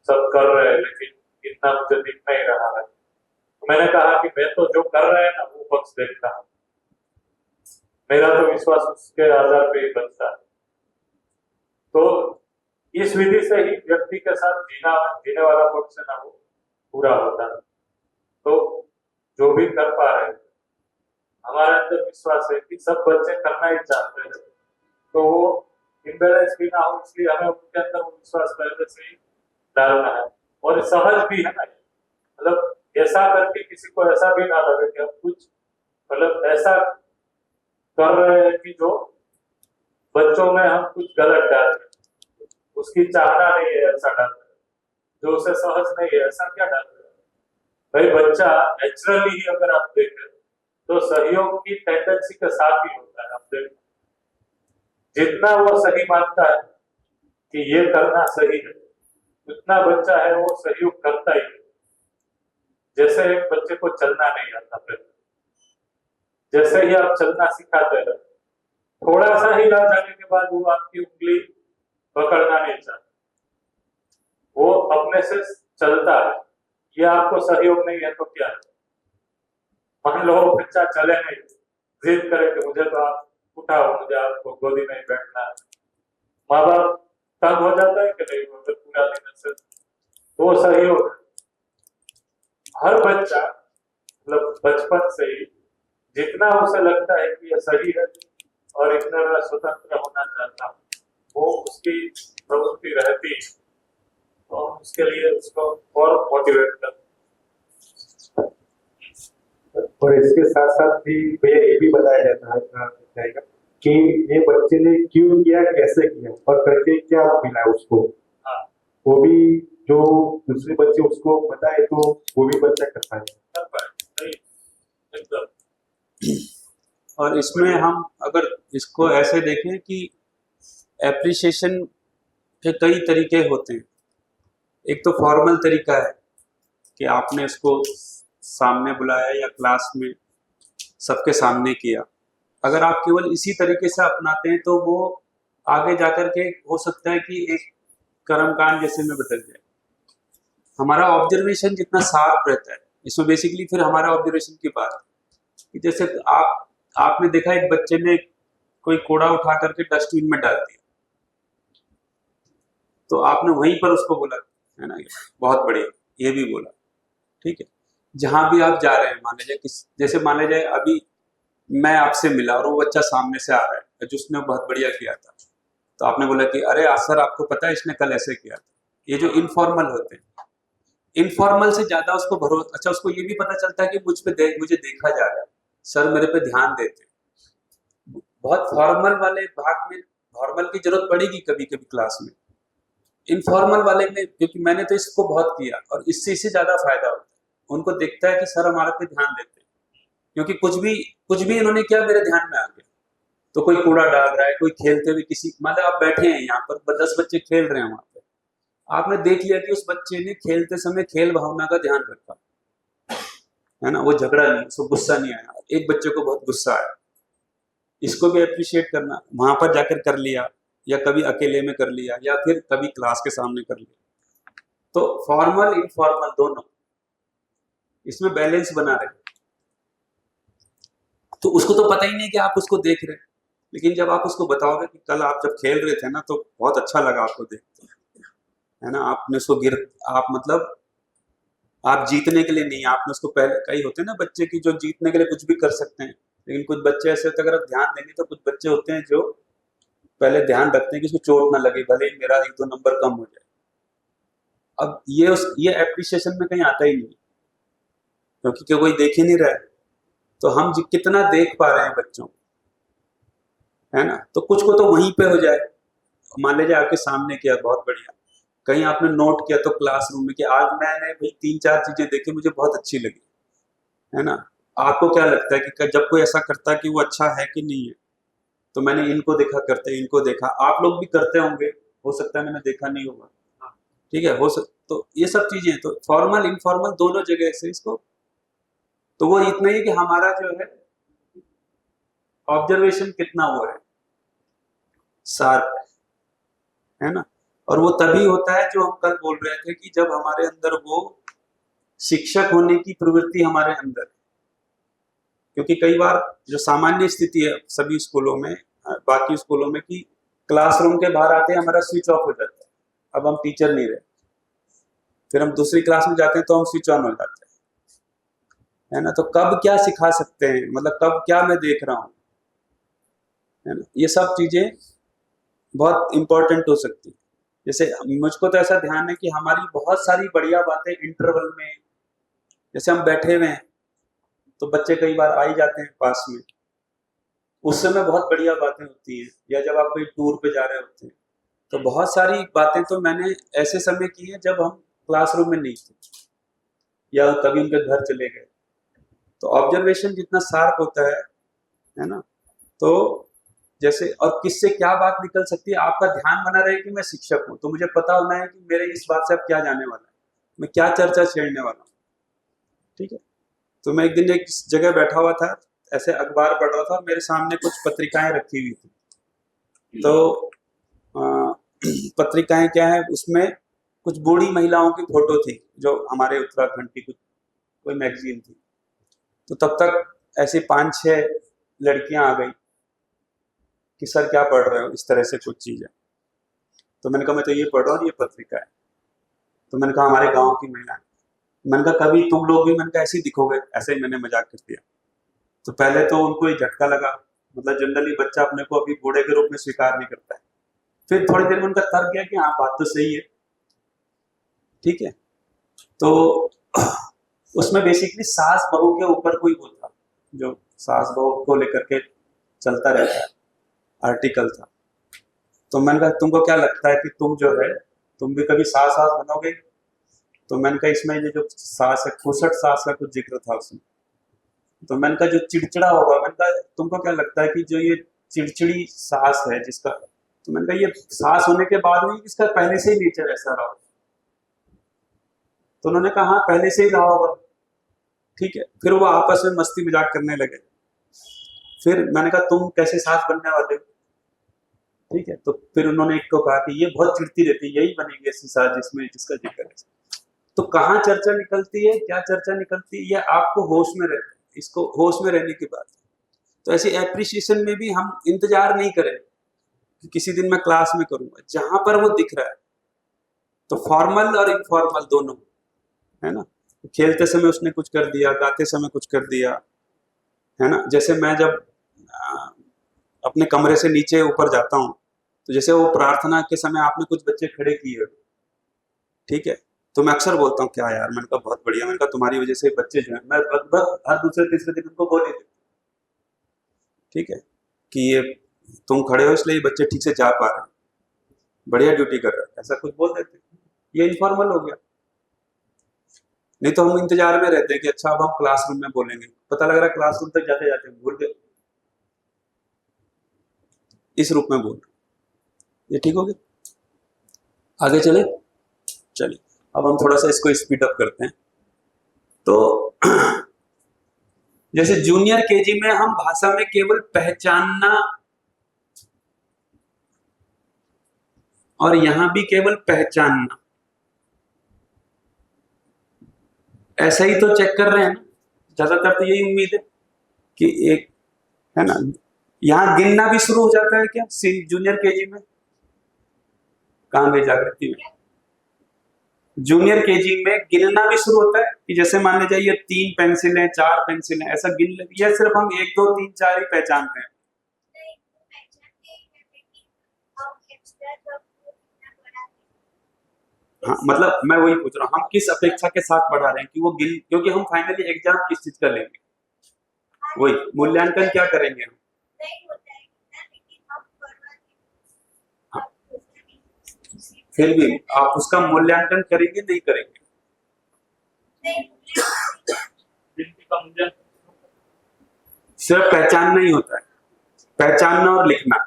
सब कर रहे हैं, लेकिन इतना मुझे दिख नहीं रहा है। तो मैंने कहा कि मैं तो जो कर रहे हैं ना वो पक्ष देखता हूँ, मेरा तो विश्वास उसके आधार पे ही बनता है। तो इस विधि से ही व्यक्ति के साथ जीने वाला पक्ष है ना वो पूरा होता है। तो जो भी कर पा रहे हैं, हमारे अंदर विश्वास है कि सब बच्चे करना ही चाहते हैं, तो वो इम्बैलेंस भी ना हो, इसलिए हमें उनके अंदर वो विश्वास पहले से ही डालना है। और सहज भी है ना, मतलब ऐसा करके किसी को ऐसा भी ना लगे कि हम कुछ मतलब ऐसा कर रहे हैं कि जो बच्चों में हम कुछ गलत डाल रहे हैं, उसकी चाहना नहीं है ऐसा डाल रहे हैं, जो उसे सहज नहीं है ऐसा क्या डाल रहे हैं। भाई बच्चा नेचुरली ही अगर आप देखें तो सहयोग की टेंडेंसी के साथ ही होता है। आप देखें जितना वो सही मानता है कि ये करना सही है, उतना बच्चा है वो सहयोग करता ही है। जैसे एक बच्चे को चलना नहीं आता, फिर जैसे ही आप चलना सिखाते हैं, थोड़ा सा ही राह जाने के बाद वो आपकी उंगली पकड़ना नहीं चाहता, वो अपने से चलता है। ये आपको सहयोग नहीं है तो क्या है? मान लो बच्चा चले नहीं, जिद करे कि मुझे तो आप उठाओ, मुझे आपको गोदी में बैठना है, माँ बाप तंग हो जाता है कि नहीं होता पूरा दिन से, तो वो सहयोग है। हर बच्चा मतलब बचपन से ही जितना उसे लगता है कि ये सही है और इतना बड़ा स्वतंत्र होना चाहता है, वो उसकी प्रवृत्ति रहती है, तो उसके लिए उसको और मोटिवेट कर। और इसके साथ साथ भी भैया ये भी बताया जाएगा कि ये बच्चे ने क्यों किया, कैसे किया और करके क्या मिला उसको। हाँ। वो भी जो दूसरे बच्चे उसको बताए तो वो भी बच्चा कर पाए। एकदम। और इसमें हम अगर इसको ऐसे देखें कि एप्रिसिएशन के कई तरीके होते हैं। एक तो फॉर्मल तरीका है कि आपने उसको सामने बुलाया या क्लास में सबके सामने किया। अगर आप केवल इसी तरीके से अपनाते हैं तो वो आगे जाकर के हो सकता है कि एक कर्मकांड जैसे में बदल जाए। हमारा ऑब्जर्वेशन जितना शार्प रहता है, इसमें बेसिकली फिर हमारा ऑब्जर्वेशन की बात है। कि जैसे आपने देखा एक बच्चे ने कोई कूड़ा उठा करके डस्टबिन में डाल दिया, तो आपने वहीं पर उसको बोला, है ना, बहुत बढ़िया, ये भी बोला, ठीक है। जहां भी आप जा रहे हैं, मान लीजिए जैसे मान लीजिए अभी मैं आपसे मिला और वो बच्चा सामने से आ रहा है जिसने बहुत बढ़िया किया था, तो आपने बोला कि अरे सर आपको पता है इसने कल ऐसे किया था। ये जो इनफॉर्मल होते हैं, इनफॉर्मल से ज्यादा उसको भरोसा, अच्छा उसको ये भी पता चलता है कि मुझे देखा जा रहा है, सर मेरे पे ध्यान देते हैं। बहुत फॉर्मल वाले भाग में फॉर्मल की जरूरत पड़ेगी कभी कभी क्लास में, इनफॉर्मल वाले में, क्योंकि मैंने तो इसको बहुत किया और इससे ज्यादा फायदा होता है। उनको दिखता है कि सर हमारे पे ध्यान देते हैं, क्योंकि कुछ भी इन्होंने किया मेरे ध्यान में आ गया। तो कोई कूड़ा डाल रहा है, कोई खेलते हुए किसी, मतलब आप बैठे हैं यहाँ पर 10 बच्चे खेल रहे हैं वहां पे, आपने देख लिया कि उस बच्चे ने खेलते समय खेल भावना का ध्यान रखा, है ना, वो झगड़ा नहीं, उसको गुस्सा नहीं आया। एक बच्चे को बहुत गुस्सा आया, इसको भी अप्रिशिएट करना, वहां पर जाकर कर लिया या कभी अकेले में कर लिया या फिर कभी क्लास के सामने कर लिया। तो फॉर्मल इनफॉर्मल दोनों, इसमें बैलेंस बना रहे। तो उसको तो पता ही नहीं कि आप उसको देख रहे हैं, लेकिन जब आप उसको बताओगे कि कल आप जब खेल रहे थे ना तो बहुत अच्छा लगा आपको देख के, है ना, आपने उसको आप मतलब आप जीतने के लिए नहीं, आपने उसको पहले, कई होते हैं ना बच्चे की जो जीतने के लिए कुछ भी कर सकते हैं, लेकिन कुछ बच्चे ऐसे होते हैं, अगर आप ध्यान देंगे तो कुछ बच्चे होते हैं जो पहले ध्यान रखते हैं कि उसको चोट ना लगे, भले ही मेरा 1-2 नंबर कम हो जाए। अब ये एप्रिसिएशन में कहीं आता ही नहीं, क्योंकि कोई देख ही नहीं रहा है। तो हम कितना देख पा रहे हैं बच्चों, है ना, तो कुछ को तो वहीं पे हो जाए। मान लीजिए आपके सामने किया, बहुत बढ़िया, कहीं आपने नोट किया तो क्लासरूम में कि आज मैंने भाई 3-4 चीजें देखी, मुझे बहुत अच्छी लगी, है ना। आपको क्या लगता है कि जब कोई ऐसा करता है कि वो अच्छा है कि नहीं है, तो मैंने इनको देखा करते, इनको देखा, आप लोग भी करते होंगे, हो सकता है मैंने देखा नहीं होगा, ठीक है, तो ये सब चीजें, तो फॉर्मल इनफॉर्मल दोनों जगह से इसको, तो वो इतना ही कि हमारा जो है ऑब्जर्वेशन कितना वो है, शार्प है ना। और वो तभी होता है जो हम कल बोल रहे थे कि जब हमारे अंदर वो शिक्षक होने की प्रवृत्ति हमारे अंदर, क्योंकि कई बार जो सामान्य स्थिति है सभी स्कूलों में, बाकी स्कूलों में, कि क्लासरूम के बाहर आते हैं हमारा स्विच ऑफ हो जाता है, अब हम टीचर नहीं रहे, फिर हम दूसरी क्लास में जाते हैं तो हम स्विच ऑन हो जाते हैं, है ना। तो कब क्या सिखा सकते हैं, मतलब कब क्या मैं देख रहा हूँ, है ना, ये सब चीजें बहुत इंपॉर्टेंट हो सकती है। जैसे मुझको तो ऐसा ध्यान है कि हमारी बहुत सारी बढ़िया बातें इंटरवल में, जैसे हम बैठे हुए हैं तो बच्चे कई बार आ ही जाते हैं पास में, उस समय बहुत बढ़िया बातें होती हैं, या जब आप कोई टूर पे जा रहे होते हैं, तो बहुत सारी बातें तो मैंने ऐसे समय की है जब हम क्लासरूम में नहीं थे या कभी उनके घर चले गए। तो ऑब्जर्वेशन जितना शार्प होता है ना, तो जैसे, और किससे क्या बात निकल सकती है, आपका ध्यान बना रहे कि मैं शिक्षक हूं, तो मुझे पता होना है कि मेरे इस बात से अब क्या जाने वाला है, मैं क्या चर्चा छेड़ने वाला हूँ, ठीक है। तो मैं एक दिन एक जगह बैठा हुआ था, ऐसे अखबार पढ़ रहा था, मेरे सामने कुछ पत्रिकाएं रखी हुई थी, तो पत्रिकाएं क्या है, उसमें कुछ बूढ़ी महिलाओं की फोटो थी जो हमारे उत्तराखंड की कोई मैगजीन थी। तो तब तक ऐसे 5-6 लड़कियां आ गई कि सर क्या पढ़ रहे हो, इस तरह से कुछ चीजें। तो मैंने कहा मैं तो ये पढ़ रहा हूँ, ये पत्रिका है। तो मैंने कहा हमारे गांव की महिला, मैंने कहा कभी तुम लोग भी, मैंने कहा ऐसे ही दिखोगे, ऐसे ही मैंने मजाक कर दिया। तो पहले तो उनको ये झटका लगा, मतलब जनरली बच्चा अपने को अभी बूढ़े के रूप में स्वीकार नहीं करता है। फिर थोड़ी देर में उनका तर्क गया कि हाँ बात तो सही है, ठीक है। तो उसमें बेसिकली सास बहू के ऊपर कोई वो था, जो सास बहू को लेकर के चलता रहता है, आर्टिकल था। तो मैंने कहा तुमको क्या लगता है कि तुम जो है, तुम भी कभी सास बनोगे? तो मैंने कहा इसमें ये जो सास है, खुसट सास का कुछ जिक्र था उसमें। तो मैंने कहा जो चिड़चिड़ा होगा, मैंने कहा तुमको क्या लगता है कि जो ये चिड़चिड़ी सास है जिसका, तो मैंने कहा ये सास होने के बाद नहीं, इसका पहले से ही नेचर ऐसा रहा। तो उन्होंने कहा हाँ पहले से ही रहा होगा, ठीक है। फिर वो आपस में मस्ती मजाक करने लगे। फिर मैंने कहा तुम कैसे सास बनने वाले हो, ठीक है। तो फिर उन्होंने एक को कहा कि ये बहुत चिढ़ती रहती है, यही बनेगी ऐसी सास जिसका जिक्र है। तो कहाँ चर्चा निकलती है, क्या चर्चा निकलती है, ये आपको होश में रहता है। इसको होश में रहने की बात है। तो ऐसे एप्रिसिएशन में भी हम इंतजार नहीं करें कि किसी दिन मैं क्लास में करूंगा, जहां पर वो दिख रहा है। तो फॉर्मल और इनफॉर्मल दोनों है ना। खेलते समय उसने कुछ कर दिया, गाते समय कुछ कर दिया, है ना। जैसे मैं जब अपने कमरे से नीचे ऊपर जाता हूँ, तो जैसे वो प्रार्थना के समय आपने कुछ बच्चे खड़े किए, ठीक है, तो मैं अक्सर बोलता हूँ क्या यार, मैंने कहा बहुत बढ़िया, मैंने कहा तुम्हारी वजह से बच्चे जो है, मैं लगभग हर दूसरे तीसरे दिन उनको बोल ही देता हूं, ठीक है, कि ये तुम खड़े हो इसलिए ये बच्चे ठीक से जा पा रहे हैं, बढ़िया ड्यूटी कर रहे हैं, ऐसा कुछ बोल देते हैं। ये इनफॉर्मल हो गया। नहीं तो हम इंतजार में रहते हैं कि अच्छा अब हम क्लासरूम में बोलेंगे, पता लग रहा है क्लासरूम तक जाते जाते भूल गए, इस रूप में बोल रहे। ये ठीक हो गया। आगे चले, चलिए अब हम थोड़ा सा इसको स्पीड अप करते हैं। तो जैसे जूनियर केजी में हम भाषा में केवल पहचानना, और यहां भी केवल पहचानना, ऐसा ही तो चेक कर रहे हैं ना। ज्यादातर तो यही उम्मीद है कि एक है ना, यहां गिनना भी शुरू हो जाता है क्या जूनियर केजी में? कहां गई जागृति में? जूनियर केजी में गिनना भी शुरू होता है कि जैसे मान लीजिए ये 3 पेंसिलें 4 पेंसिलें, ऐसा गिन ले, या सिर्फ हम 1 2 3 4 ही पहचानते हैं? हाँ, मतलब मैं वही पूछ रहा हूँ, हम किस अपेक्षा के साथ बढ़ा रहे हैं कि वो गिन, क्योंकि हम फाइनली एग्जाम किस चीज का लेंगे, वही मूल्यांकन क्या करेंगे हम। हाँ, फिर भी आप उसका मूल्यांकन करेंगे नहीं करेंगे? सिर्फ पहचानना ही होता है, पहचानना और लिखना,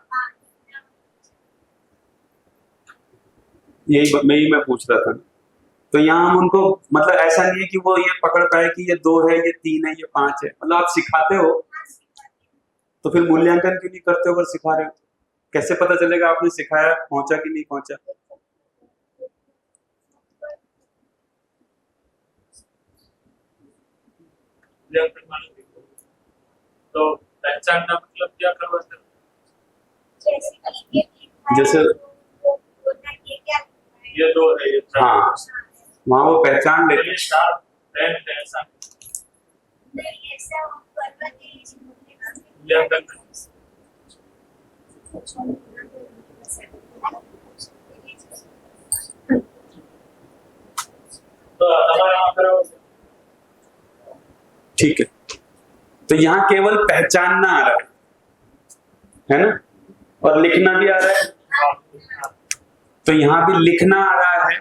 यही मैं पूछ रहा था। तो यहाँ हम उनको, मतलब ऐसा नहीं है कि वो ये पकड़ पाए कि ये 2 है, ये 3 है, ये 5 है, मतलब आप सिखाते हो तो फिर मूल्यांकन क्यों नहीं करते हो अगर सिखा रहे हो? कैसे पता चलेगा आपने सिखाया पहुंचा कि नहीं पहुंचा? तो पहचानना मतलब क्या करवाते? जैसे ये 2 है, ये 4, हाँ, वहां वो पहचान लेते ये शार्प पेन है, ऐसा मूल्यांकन। तो हमारे यहाँ पर ठीक है। तो यहाँ केवल पहचानना आ रहा है ना, और लिखना भी आ रहा है। तो यहाँ भी लिखना आ रहा है,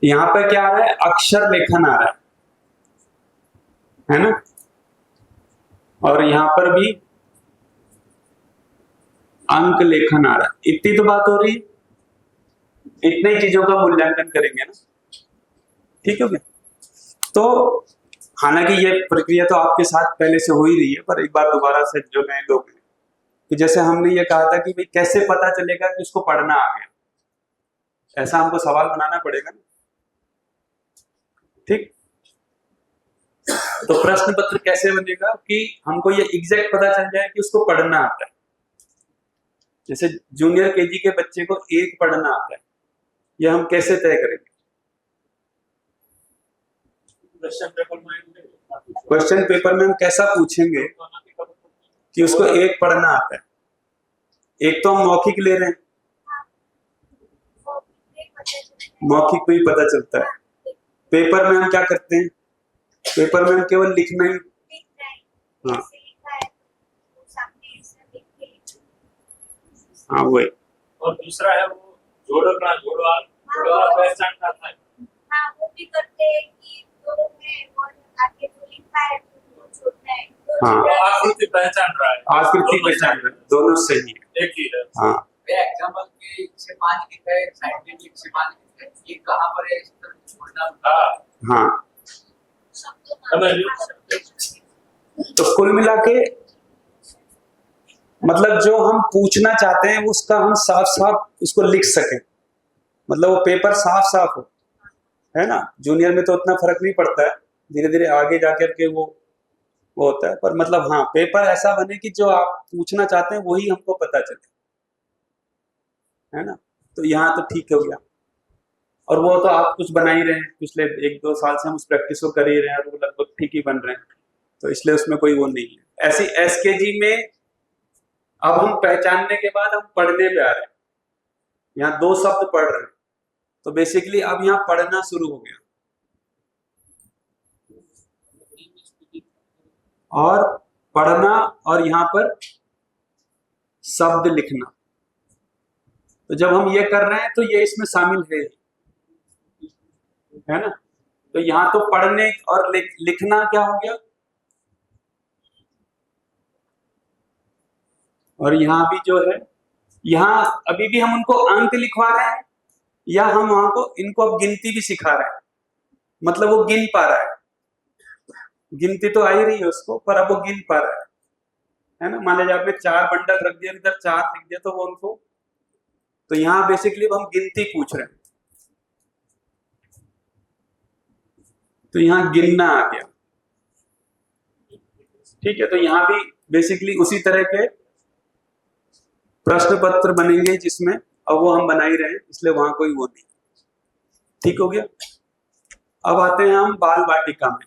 यहाँ पर क्या आ रहा है? अक्षर लेखन आ रहा है ना, और यहाँ पर भी अंक लेखन आ रहा है। इतनी तो बात हो रही है, इतने चीजों का मूल्यांकन करेंगे ना, ठीक है। तो हालांकि ये प्रक्रिया तो आपके साथ पहले से हो ही रही है, पर एक बार दोबारा से जो नए लोग हैं, कि जैसे हमने ये कहा था कि भाई कैसे पता चलेगा कि उसको पढ़ना आ गया, ऐसा हमको सवाल बनाना पड़ेगा ना, ठीक। तो प्रश्न पत्र कैसे बनेगा कि हमको ये एग्जैक्ट पता चल जाए कि उसको पढ़ना आता है। जैसे जूनियर केजी के बच्चे को 1 पढ़ना आता है, ये हम कैसे तय करेंगे? क्वेश्चन पेपर में हम कैसा पूछेंगे कि उसको 1 पढ़ना आता है? एक तो हम मौखिक ले रहे हैं, मौखिक पे ही पता चलता है। पेपर में हम क्या करते हैं? पेपर में हम केवल लिखना ही, हाँ हाँ वही। और दूसरा है वो जोड़ना, जोड़वा पहचान करता है। हाँ, वो भी करते हैं कि दोनों में और आगे जो लिखा है वो छोड़ना है। हाँ, आकृति पहचान रहा है, आकृति पहचान रहा है, दोनों सही है, एक ही है। हाँ। एग्जाम्पल के से 5 लिखा है, साइंटिफिक से 5 लिखा है, ये कहाँ पर है इसका छोड़ना? हाँ, हमें तो कुल मिला के मतलब जो हम पूछना चाहते हैं उसका हम साफ साफ उसको लिख सकें, मतलब वो पेपर साफ साफ हो, है ना। जूनियर में तो उतना फर्क नहीं पड़ता है, धीरे धीरे आगे जाकर के वो होता है। पर मतलब हाँ, पेपर ऐसा बने कि जो आप पूछना चाहते हैं वही हमको पता चले, है ना। तो यहाँ तो ठीक हो गया। और वो तो आप कुछ बना ही रहे हैं, पिछले 1-2 साल से हम उस प्रैक्टिस को कर ही रहे हैं और वो लगभग ठीक ही बन रहे हैं, तो इसलिए उसमें कोई वो नहीं है। ऐसी एसकेजी में अब हम पहचानने के बाद हम पढ़ने पे आ रहे हैं। यहाँ 2 शब्द पढ़ रहे हैं, तो बेसिकली अब यहाँ पढ़ना शुरू हो गया। और पढ़ना और यहाँ पर शब्द लिखना, तो जब हम ये कर रहे हैं तो ये इसमें शामिल है ना। तो यहाँ तो पढ़ने और लिखना क्या हो गया, और यहाँ भी जो है, यहाँ अभी भी हम उनको अंक लिखवा रहे हैं या हम वहां को इनको अब गिनती भी सिखा रहे हैं, मतलब वो गिन पा रहा है। गिनती तो आ ही रही है उसको, पर अब वो गिन पा रहा है ना। मान लीजिए आपने 4 बंडल रख दिया, इधर 4 लिख दिया, तो वो उनको, तो यहाँ बेसिकली हम गिनती पूछ रहे हैं, तो यहाँ गिनना आ गया। ठीक है, तो यहाँ भी बेसिकली उसी तरह के प्रश्न पत्र बनेंगे जिसमें अब वो हम बना ही रहे हैं, इसलिए वहां कोई वो नहीं। ठीक हो गया। अब आते हैं हम बाल वाटिका में।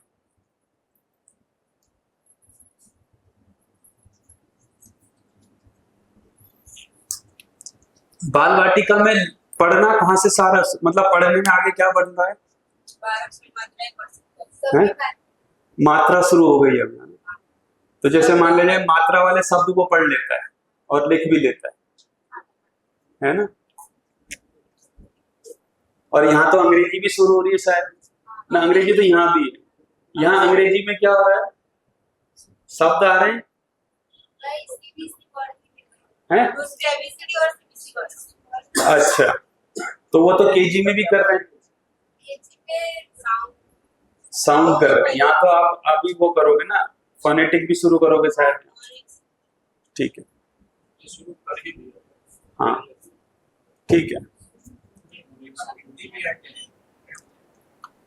बाल वाटिका में पढ़ना कहाँ से सारा, मतलब पढ़ने में आगे क्या बढ़ रहा है? मात्रा शुरू हो गई अब। तो जैसे मान लीजिए मात्रा वाले शब्द को पढ़ लेता है और लिख भी लेता है ना। और यहाँ तो अंग्रेजी भी शुरू हो रही है शायद ना, अंग्रेजी तो यहाँ भी है। यहाँ अंग्रेजी में क्या हो रहा है, शब्द आ रहे हैं, हैं? अच्छा, तो वो तो केजी में भी कर रहे हैं, साउंड कर रहे हैं। यहाँ तो आप अभी वो करोगे ना, फोनेटिक भी शुरू करोगे शायद। ठीक है, हाँ ठीक है।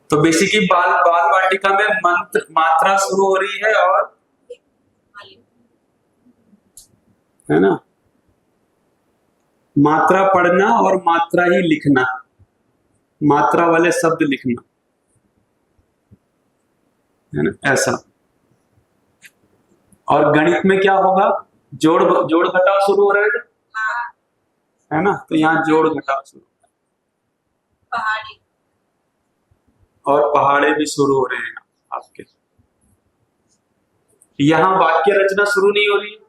तो बेसिकली बाल वाटिका में मंत्र मात्रा शुरू हो रही है, और है ना, मात्रा पढ़ना और मात्रा ही लिखना, मात्रा वाले शब्द लिखना, है ना, ऐसा। और गणित में क्या होगा, जोड़ घटाव शुरू हो रहा है ना, तो यहाँ जोड़ घटाव शुरू, और पहाड़े भी शुरू हो रहे हैं आपके। यहाँ वाक्य रचना शुरू नहीं हो रही है।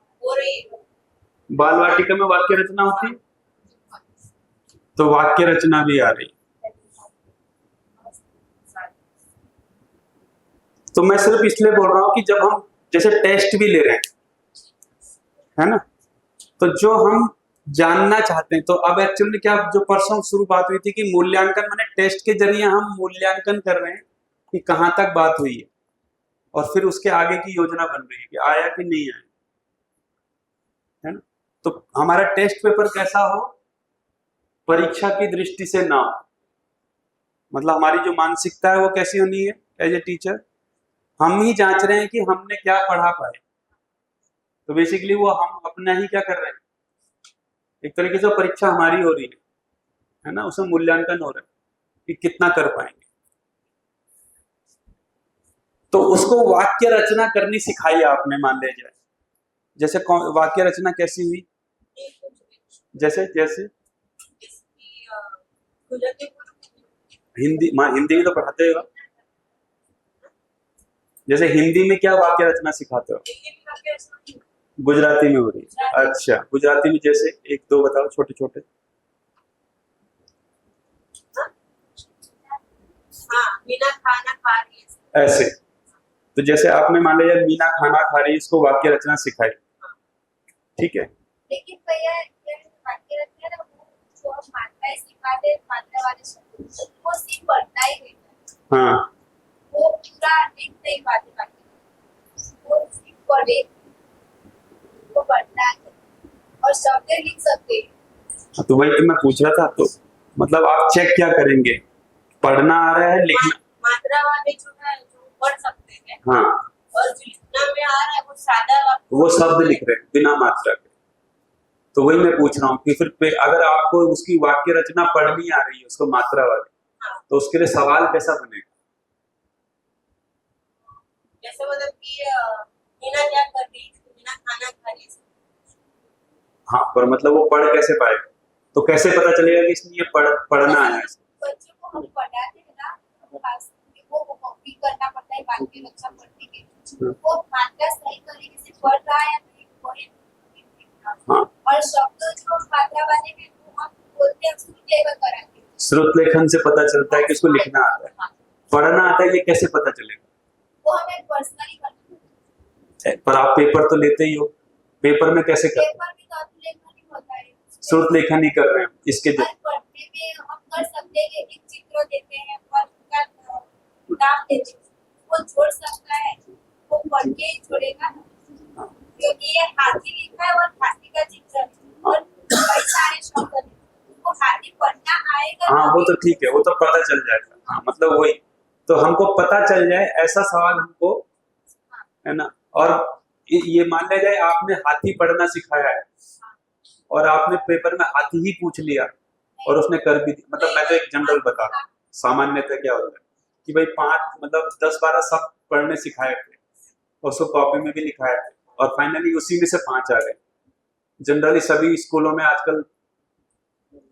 बाल वाटिका में वाक्य रचना होती है, तो वाक्य रचना भी आ रही। तो मैं सिर्फ इसलिए बोल रहा हूं कि जब हम जैसे टेस्ट भी ले रहे हैं, है ना, तो जो हम जानना चाहते हैं, तो अब एक्चुअली क्या, जो परसों शुरू बात हुई थी कि मूल्यांकन माने टेस्ट के जरिए हम मूल्यांकन कर रहे हैं कि कहां तक बात हुई है, और फिर उसके आगे की योजना बन रही है कि आया कि नहीं आया, है ना। तो हमारा टेस्ट पेपर कैसा हो, परीक्षा की दृष्टि से ना हो, मतलब हमारी जो मानसिकता है वो कैसी होनी है, एज ए टीचर हम ही जांच रहे हैं कि हमने क्या पढ़ा पाए। तो बेसिकली वो हम अपना ही क्या कर रहे हैं, एक तरीके से परीक्षा हमारी हो रही है ना, उसमें मूल्यांकन हो रहा है कि कितना कर पाएंगे। तो उसको वाक्य रचना करनी सिखाई आपने, मान लीजिए जैसे वाक्य रचना कैसी हुई, जैसे जैसे हिंदी में तो पढ़ाते हो, जैसे हिंदी में क्या वाक्य रचना सिखाते हो, गुजराती में हो रही है। अच्छा, गुजराती में जैसे 1-2 बताओ, छोटे छोटे। मीना खाना खा रही है, ऐसे। तो जैसे आपने मान लिया मीना खाना खा रही है, इसको वाक्य रचना सिखाई, ठीक है। लेकिन भैया वाक्य रचना ना, वो मात्रा सिखाते, मात्रा वाले शब्द वो सिर्फ पढ़ना ही नहीं, हाँ, वो पूरा एक नहीं बात वो सिर्फ पढ़े, वो पढ़ना है और शब्द लिख सकते हैं। तो वही तो मैं पूछ रहा था, तो मतलब आप चेक क्या करेंगे, पढ़ना आ रहा है, लिखना, मात्रा वाले जो है, जो पढ़ सकते हैं हाँ, और जो लिखना में आ रहा है वो सादा वो शब्द लिख रहे हैं बिना मात्रा के। तो वही मैं पूछ रहा हूँ कि फिर अगर आपको उसकी वाक्य रचना पढ़नी आ रही है उसको मात्रा वाली, तो उसके लिए सवाल कैसा बनेगा? जैसे मतलब कि मीना क्या कर रही है, तो मीना खाना खा रही है। हाँ, पर मतलब वो पढ़ कैसे पाएगा? तो कैसे पता चलेगा कि इसने ये पढ़ना है? बच्चों को हम पढ़ाते हैं ना, खास करके वो कॉपी करना पड़ता है वाक्य रचना पढ़ने के लिए। वो मात्रा सही तरीके से पढ़ रहा है या नहीं वो है। हाँ, और शब्द जो मात्रा वाले में वो हम बोलते हैं उसको लेकर कराते हैं। श्रुत लेखन से पता चलता है कि इसको लिखना आता है, पढ़ना आता है, ये कैसे पता चलेगा? वो हमें पर्सनली करना है। पर आप पेपर तो लेते ही हो, पेपर में कैसे कर? पेपर में तो लेखन ही होता है, श्रुत लेखन ही कर रहे हैं इसके और पढ़ने में हम कर सकते हैं कि एक चित्र देते हैं और उसका नाम देते हैं, वो जोड़ सकता है, वो पढ़ के ही जोड़ेगा ना। क्योंकि ये हाथी लिखा है और हाथी का चित्र है और कई सारे शब्द हैं, वो हाथी पढ़ना आएगा। हाँ, वो तो ठीक है, वो तो पता चल जाएगा। हाँ, मतलब वही तो हमको पता चल जाए ऐसा सवाल हमको, है ना। और ये मान लिया जाए आपने हाथी पढ़ना सिखाया है और आपने पेपर में हाथी ही पूछ लिया और उसने कर भी दिया। मतलब मैं तो एक जनरल बता रहा हूँ, सामान्यतः क्या होता है कि भाई 5 मतलब 10-12 सब पढ़ने सिखाए थे और उसको कॉपी में भी लिखाए थे और फाइनली उसी में से 5 आ गए। जनरली सभी स्कूलों में आजकल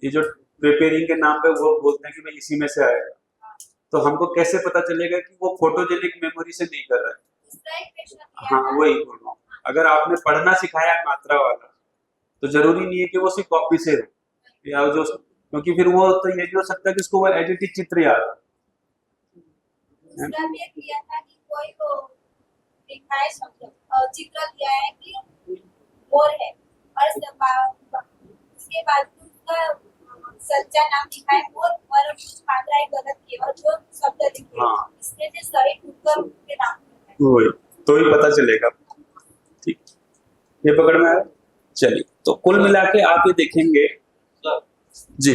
ये जो प्रिपेयरिंग के नाम पे वो बोलते हैं कि भाई इसी में से आएगा। तो हमको कैसे पता चलेगा कि वो फोटोजेनिक मेमोरी से नहीं कर रहा है? हाँ, वही बोल रहा हूँ। अगर आपने पढ़ना सिखाया है मात्रा वाला, तो जरूरी नहीं है कि वो सिर्फ कॉपी से हो या जो, क्योंकि फिर वो तो ये भी हो सकता है कि उसको वो एडिटेड चित्र याद है। दूसरा भी एक दिया था कि कोई वो लिखा है शब्द चित्र दिया है कि मोर है और उसके बाद उसका सच्चा नाम लिखा है मोर और कुछ मात्राएं गलत की और जो शब्द लिखे हाँ। इसमें से सही उत्तर के नाम है। वही तो ही पता चलेगा। ठीक, ये पकड़ में आया। चलिए, तो कुल मिला के आप ये देखेंगे जी।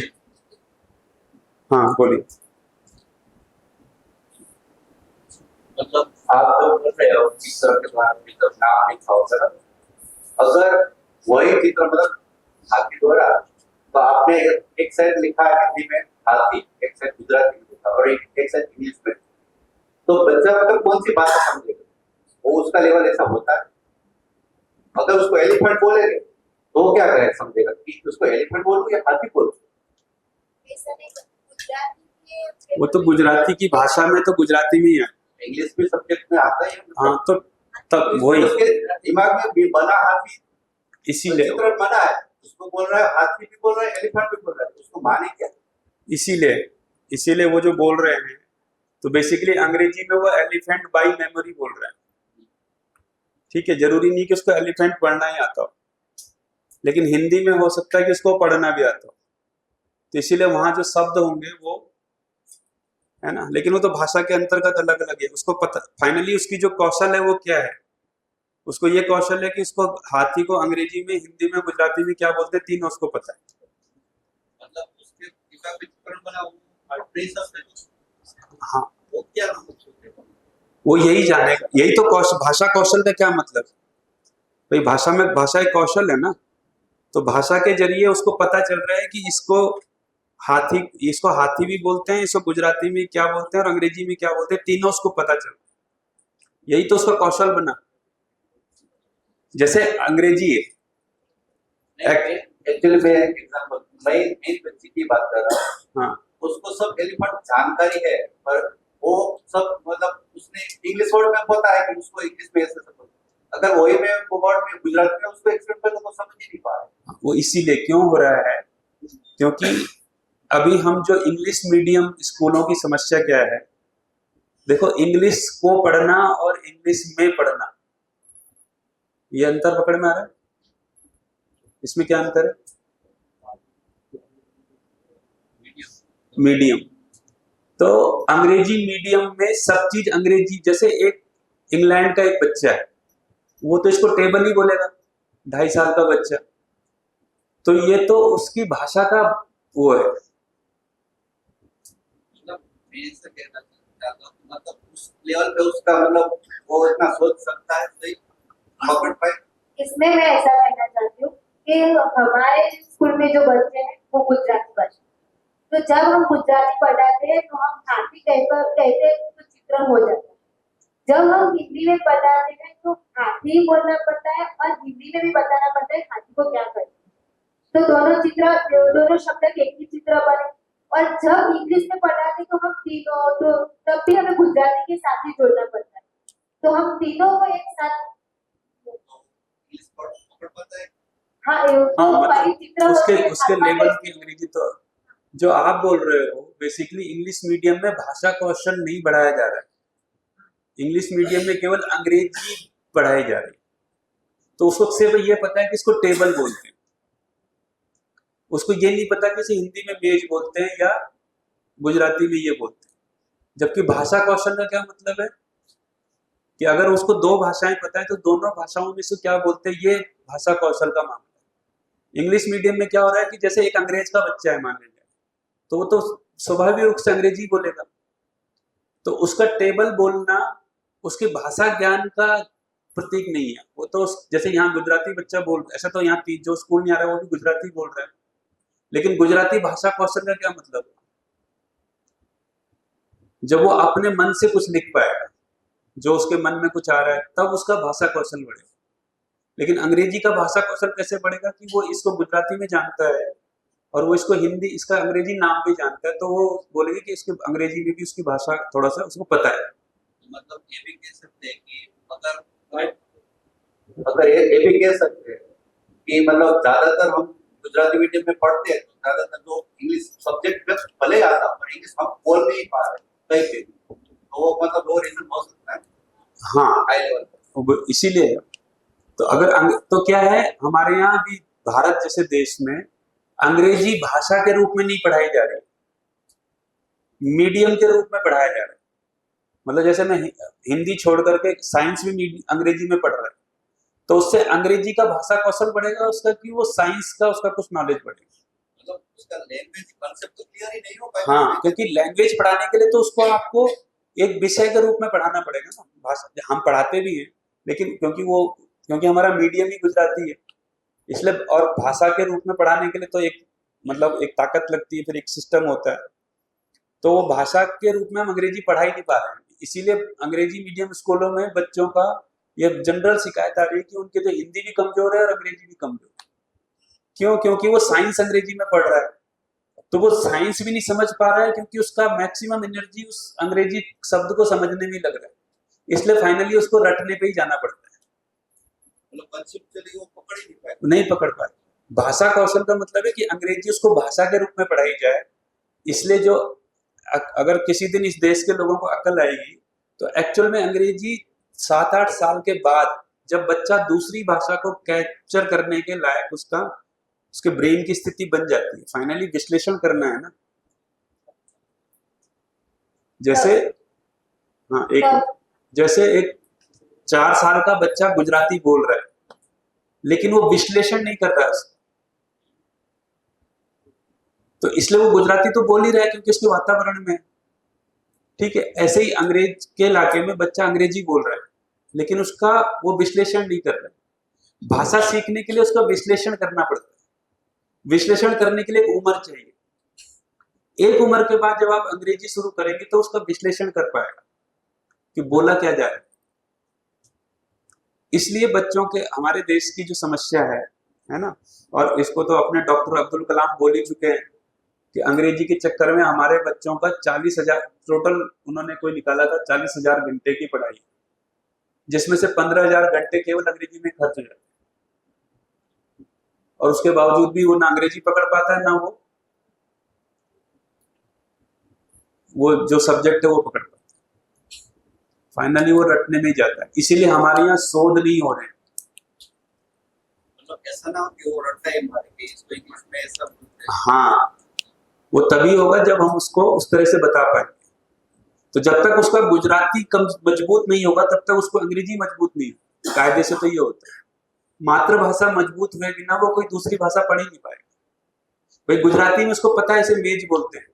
हाँ, बोलिए। मतलब आप जो कर रहे हो चित्र के द्वारा मतलब नाम लिखाओ सर, अगर वही चित्र मतलब हाथी द्वारा, तो आपने एक साइड लिखा है हिंदी में हाथी, एक साइड गुजराती में लिखा और एक साइड इंग्लिश में, तो बच्चा मतलब कौन सी बात समझेगा? वो उसका लेवल ऐसा होता है। अगर उसको एलिफेंट बोलेंगे तो वो क्या करेगा, समझेगा कि उसको एलिफेंट बोलूं या हाथी बोलूं? ऐसा नहीं, गुजराती के वो तो गुजराती की भाषा में तो गुजराती में ही है, इंग्लिश भी सब्जेक्ट में आता है। हाँ, तो तब वही उसके दिमाग में भी बना हाथी, इसीलिए चित्र बना है, उसको बोल रहा है हाथी भी बोल रहा है एलिफेंट भी बोल रहा है, उसको माने क्या? इसीलिए वो जो बोल रहे हैं तो बेसिकली अंग्रेजी में वो एलिफेंट बाई मेमोरी बोल रहे हैं। ठीक है, जरूरी नहीं कि उसको एलिफेंट पढ़ना ही आता हो, लेकिन हिंदी में हो सकता है कि उसको पढ़ना भी आता हो, तो इसीलिए वहां जो शब्द होंगे वो, है ना, लेकिन वो तो भाषा के अंतर्गत अलग अलग है। उसको पता फाइनली उसकी जो कौशल है वो क्या है, उसको ये कौशल है कि उसको हाथी को अंग्रेजी में, हिंदी में, गुजराती में क्या बोलते हैं, तीनों उसको पता है। मतलब उसके दिमाग में चित्रण बना हुआ है कुछ, हाँ, वो क्या मतलब वो यही जानेगा, यही तो कौशल, भाषा कौशल का क्या मतलब? भाई भाषा में, भाषा एक कौशल है ना, तो भाषा के जरिए उसको पता चल रहा है कि इसको हाथी भी बोलते हैं, इसको गुजराती में क्या बोलते हैं और अंग्रेजी में क्या बोलते हैं, तीनों उसको पता चल रहा है। यही तो उसका कौशल बना। जैसे अंग्रेजी है, एक्चुअली मैं एक एग्जांपल, मैं एक बच्ची की बात कर रहा हूँ, हाँ, उसको सब एलिफेंट जानकारी है, पर वो सब मतलब उसने इंग्लिश वर्ड में पता है कि उसको इंग्लिश में ऐसे सब, अगर वही में वर्ड में गुजराती में उसको एक्सप्लेन कर तो वो समझ ही नहीं पा रहा। वो इसीलिए क्यों हो रहा है, क्योंकि अभी हम जो इंग्लिश मीडियम स्कूलों की समस्या क्या है, देखो, इंग्लिश को पढ़ना और इंग्लिश में पढ़ना, ये अंतर पकड़ में आ रहा है? इसमें क्या अंतर है? मीडियम। तो अंग्रेजी मीडियम में सब चीज अंग्रेजी, जैसे एक इंग्लैंड का एक बच्चा है, वो तो इसको टेबल ही बोलेगा, 2.5 साल का बच्चा, तो ये तो उसकी भाषा का वो है। मतलब मैं ऐसा कहना चाहता हूँ, मतलब उस लेवल पे उसका मतलब वो इतना सोच सकता है सही पकड़ पाए। इसमें मैं ऐसा कहना चाहती हूँ कि हमारे स्कूल में जो बच्चे हैं वो गुजराती भाषा, तो जब हम गुजराती पढ़ाते हैं तो हम हाथी कहकर कहते हैं तो चित्रण हो जाता है। जब हम हिंदी में पढ़ाते हैं तो हाथी बोलना पड़ता है और हिंदी में भी बताना पड़ता है हाथी को क्या करना है। तो दोनों शब्द के एक ही चित्र बने। और जब इंग्लिश में पढ़ाते तो हम तीनों तो तब भी हमें गुजराती के साथ ही जोड़ना पड़ता है, तो हम तीनों को एक साथ इंग्लिश पकड़ पाता है। हाँ हाँ वही मतलब चित्र उसके होते हैं, उसके लेवल की अंग्रेजी। तो जो आप बोल रहे हो बेसिकली इंग्लिश मीडियम में भाषा कौशल नहीं बढ़ाया जा रहा है, इंग्लिश मीडियम में केवल अंग्रेजी पढ़ाई जा रही है। तो उसको सिर्फ ये पता है कि इसको टेबल बोलते हैं, उसको ये नहीं पता कि इसे हिंदी में मेज बोलते हैं या गुजराती में ये बोलते हैं। जबकि भाषा कौशल का क्या मतलब है कि अगर उसको दो भाषाएं पता है तो दोनों भाषाओं में से क्या बोलते हैं, ये भाषा कौशल का मामला है। इंग्लिश मीडियम में क्या हो रहा है कि जैसे एक अंग्रेज का बच्चा है मान लीजिए, तो वो तो स्वाभाविक रूप से अंग्रेजी बोलेगा, तो उसका टेबल बोलना उसके भाषा ज्ञान का प्रतीक नहीं है। वो तो जैसे यहाँ गुजराती बच्चा बोल, ऐसा तो यहाँ जो स्कूल में आ रहा है वो भी गुजराती बोल रहा है, लेकिन गुजराती भाषा कौशल का क्या मतलब? जब वो अपने मन से कुछ लिख पाएगा, जो उसके मन में कुछ आ रहा है, तब उसका भाषा कौशल बढ़ेगा। लेकिन अंग्रेजी का भाषा कौशल कैसे बढ़ेगा कि वो इसको गुजराती में जानता है और वो इसको हिंदी, इसका अंग्रेजी नाम भी जानता है, तो वो बोलेंगे कि इसके अंग्रेजी में भी उसकी भाषा थोड़ा सा उसको पता है। मतलब ये भी कह सकते हैं कि अगर ये भी कह सकते हैं कि मतलब ज्यादातर हम गुजराती मीडियम में पढ़ते हैं तो ज्यादातर लोग इंग्लिश सब्जेक्ट में भले आता पर इंग्लिश हम बोल नहीं पा रहे कहीं पे, तो वो मतलब वो रीजन हो सकता है। हाँ, हाई लेवल इसीलिए तो अगर तो क्या है, हमारे यहाँ भी भारत जैसे देश में अंग्रेजी भाषा के रूप में नहीं पढ़ाई जा रही, मीडियम के रूप में पढ़ाया जा रहा है। मतलब जैसे मैं हिंदी छोड़ करके साइंस भी अंग्रेजी में पढ़ रहा है, तो उससे अंग्रेजी का भाषा कौशल बढ़ेगा उसका, कि वो साइंस का उसका कुछ नॉलेज बढ़ेगा। मतलब उसका लैंग्वेज कॉन्सेप्ट तो क्लियर ही नहीं हो पाएगा। हाँ, क्योंकि लैंग्वेज पढ़ाने के लिए तो उसको आपको एक विषय के रूप में पढ़ाना पड़ेगा ना। भाषा हम पढ़ाते भी हैं, लेकिन क्योंकि हमारा मीडियम ही गुजराती है, इसलिए, और भाषा के रूप में पढ़ाने के लिए तो एक मतलब एक ताकत लगती है, फिर एक सिस्टम होता है, तो वो भाषा के रूप में हम अंग्रेजी पढ़ा ही नहीं पा रहे हैं। इसीलिए अंग्रेजी मीडियम स्कूलों में बच्चों का ये जनरल शिकायत आ रही है कि उनके तो हिंदी भी कमजोर है और अंग्रेजी भी कमजोर है। क्यों? क्योंकि वो साइंस अंग्रेजी में पढ़ रहा है, तो वो साइंस भी नहीं समझ पा रहा है, क्योंकि उसका मैक्सिमम एनर्जी उस अंग्रेजी शब्द को समझने में लग रहा है, इसलिए फाइनली उसको रटने पे ही जाना पड़ता है। मतलब कॉन्सेप्चुअली वो पकड़ ही नहीं पकड़ पाए। भाषा कौशल का मतलब है कि अंग्रेजी उसको भाषा के रूप में पढ़ाई जाए। इसलिए जो अगर किसी दिन इस देश के लोगों को अकल आएगी तो एक्चुअल में अंग्रेजी 7-8 साल के बाद जब बच्चा दूसरी भाषा को कैप्चर करने के लायक उसके ब्रेन की स्थिति बन जाती है, फाइनली विश्लेषण करना है ना। जैसे जैसे एक 4 साल का बच्चा गुजराती बोल रहा है, लेकिन वो विश्लेषण नहीं कर रहा है, तो इसलिए वो गुजराती तो बोल ही रहा है क्योंकि उसके वातावरण में, ठीक है। ऐसे ही अंग्रेज के इलाके में बच्चा अंग्रेजी बोल रहा है, लेकिन उसका वो विश्लेषण नहीं कर रहा है। भाषा सीखने के लिए उसका विश्लेषण करना पड़ता है। विश्लेषण करने के लिए एक उम्र चाहिए। एक उम्र के बाद जब आप अंग्रेजी शुरू करेंगे तो उसका विश्लेषण कर पाएगा कि बोला क्या जा रहा है। इसलिए बच्चों के, हमारे देश की जो समस्या है ना, और इसको तो अपने डॉक्टर अब्दुल कलाम बोल ही चुके हैं कि अंग्रेजी के चक्कर में हमारे बच्चों का 40,000 टोटल उन्होंने कोई निकाला था, 40,000 घंटे की पढ़ाई, जिसमें से 15,000 घंटे केवल अंग्रेजी में खर्च हो जाते हैं, और उसके बावजूद भी वो ना अंग्रेजी पकड़ पाता है, ना वो जो सब्जेक्ट है वो पकड़ पाता है। फाइनली वो रटने में जाता है। इसीलिए हमारे यहाँ शोध नहीं हो रहे हैं। मतलब ऐसा ना हो कि वो रटता है कि इसको इंग्लिश में ऐसा बोलते हैं। हाँ, वो तभी होगा जब हम उसको उस तरह से बता पाएंगे। तो जब तक उसका गुजराती मजबूत नहीं होगा तब तक उसको अंग्रेजी मजबूत नहीं होगी। कायदे से तो ये होता है, मातृभाषा मजबूत हुए बिना वो कोई दूसरी भाषा पढ़ ही नहीं पाएगा। भाई गुजराती में उसको पता है इसे मेज बोलते हैं,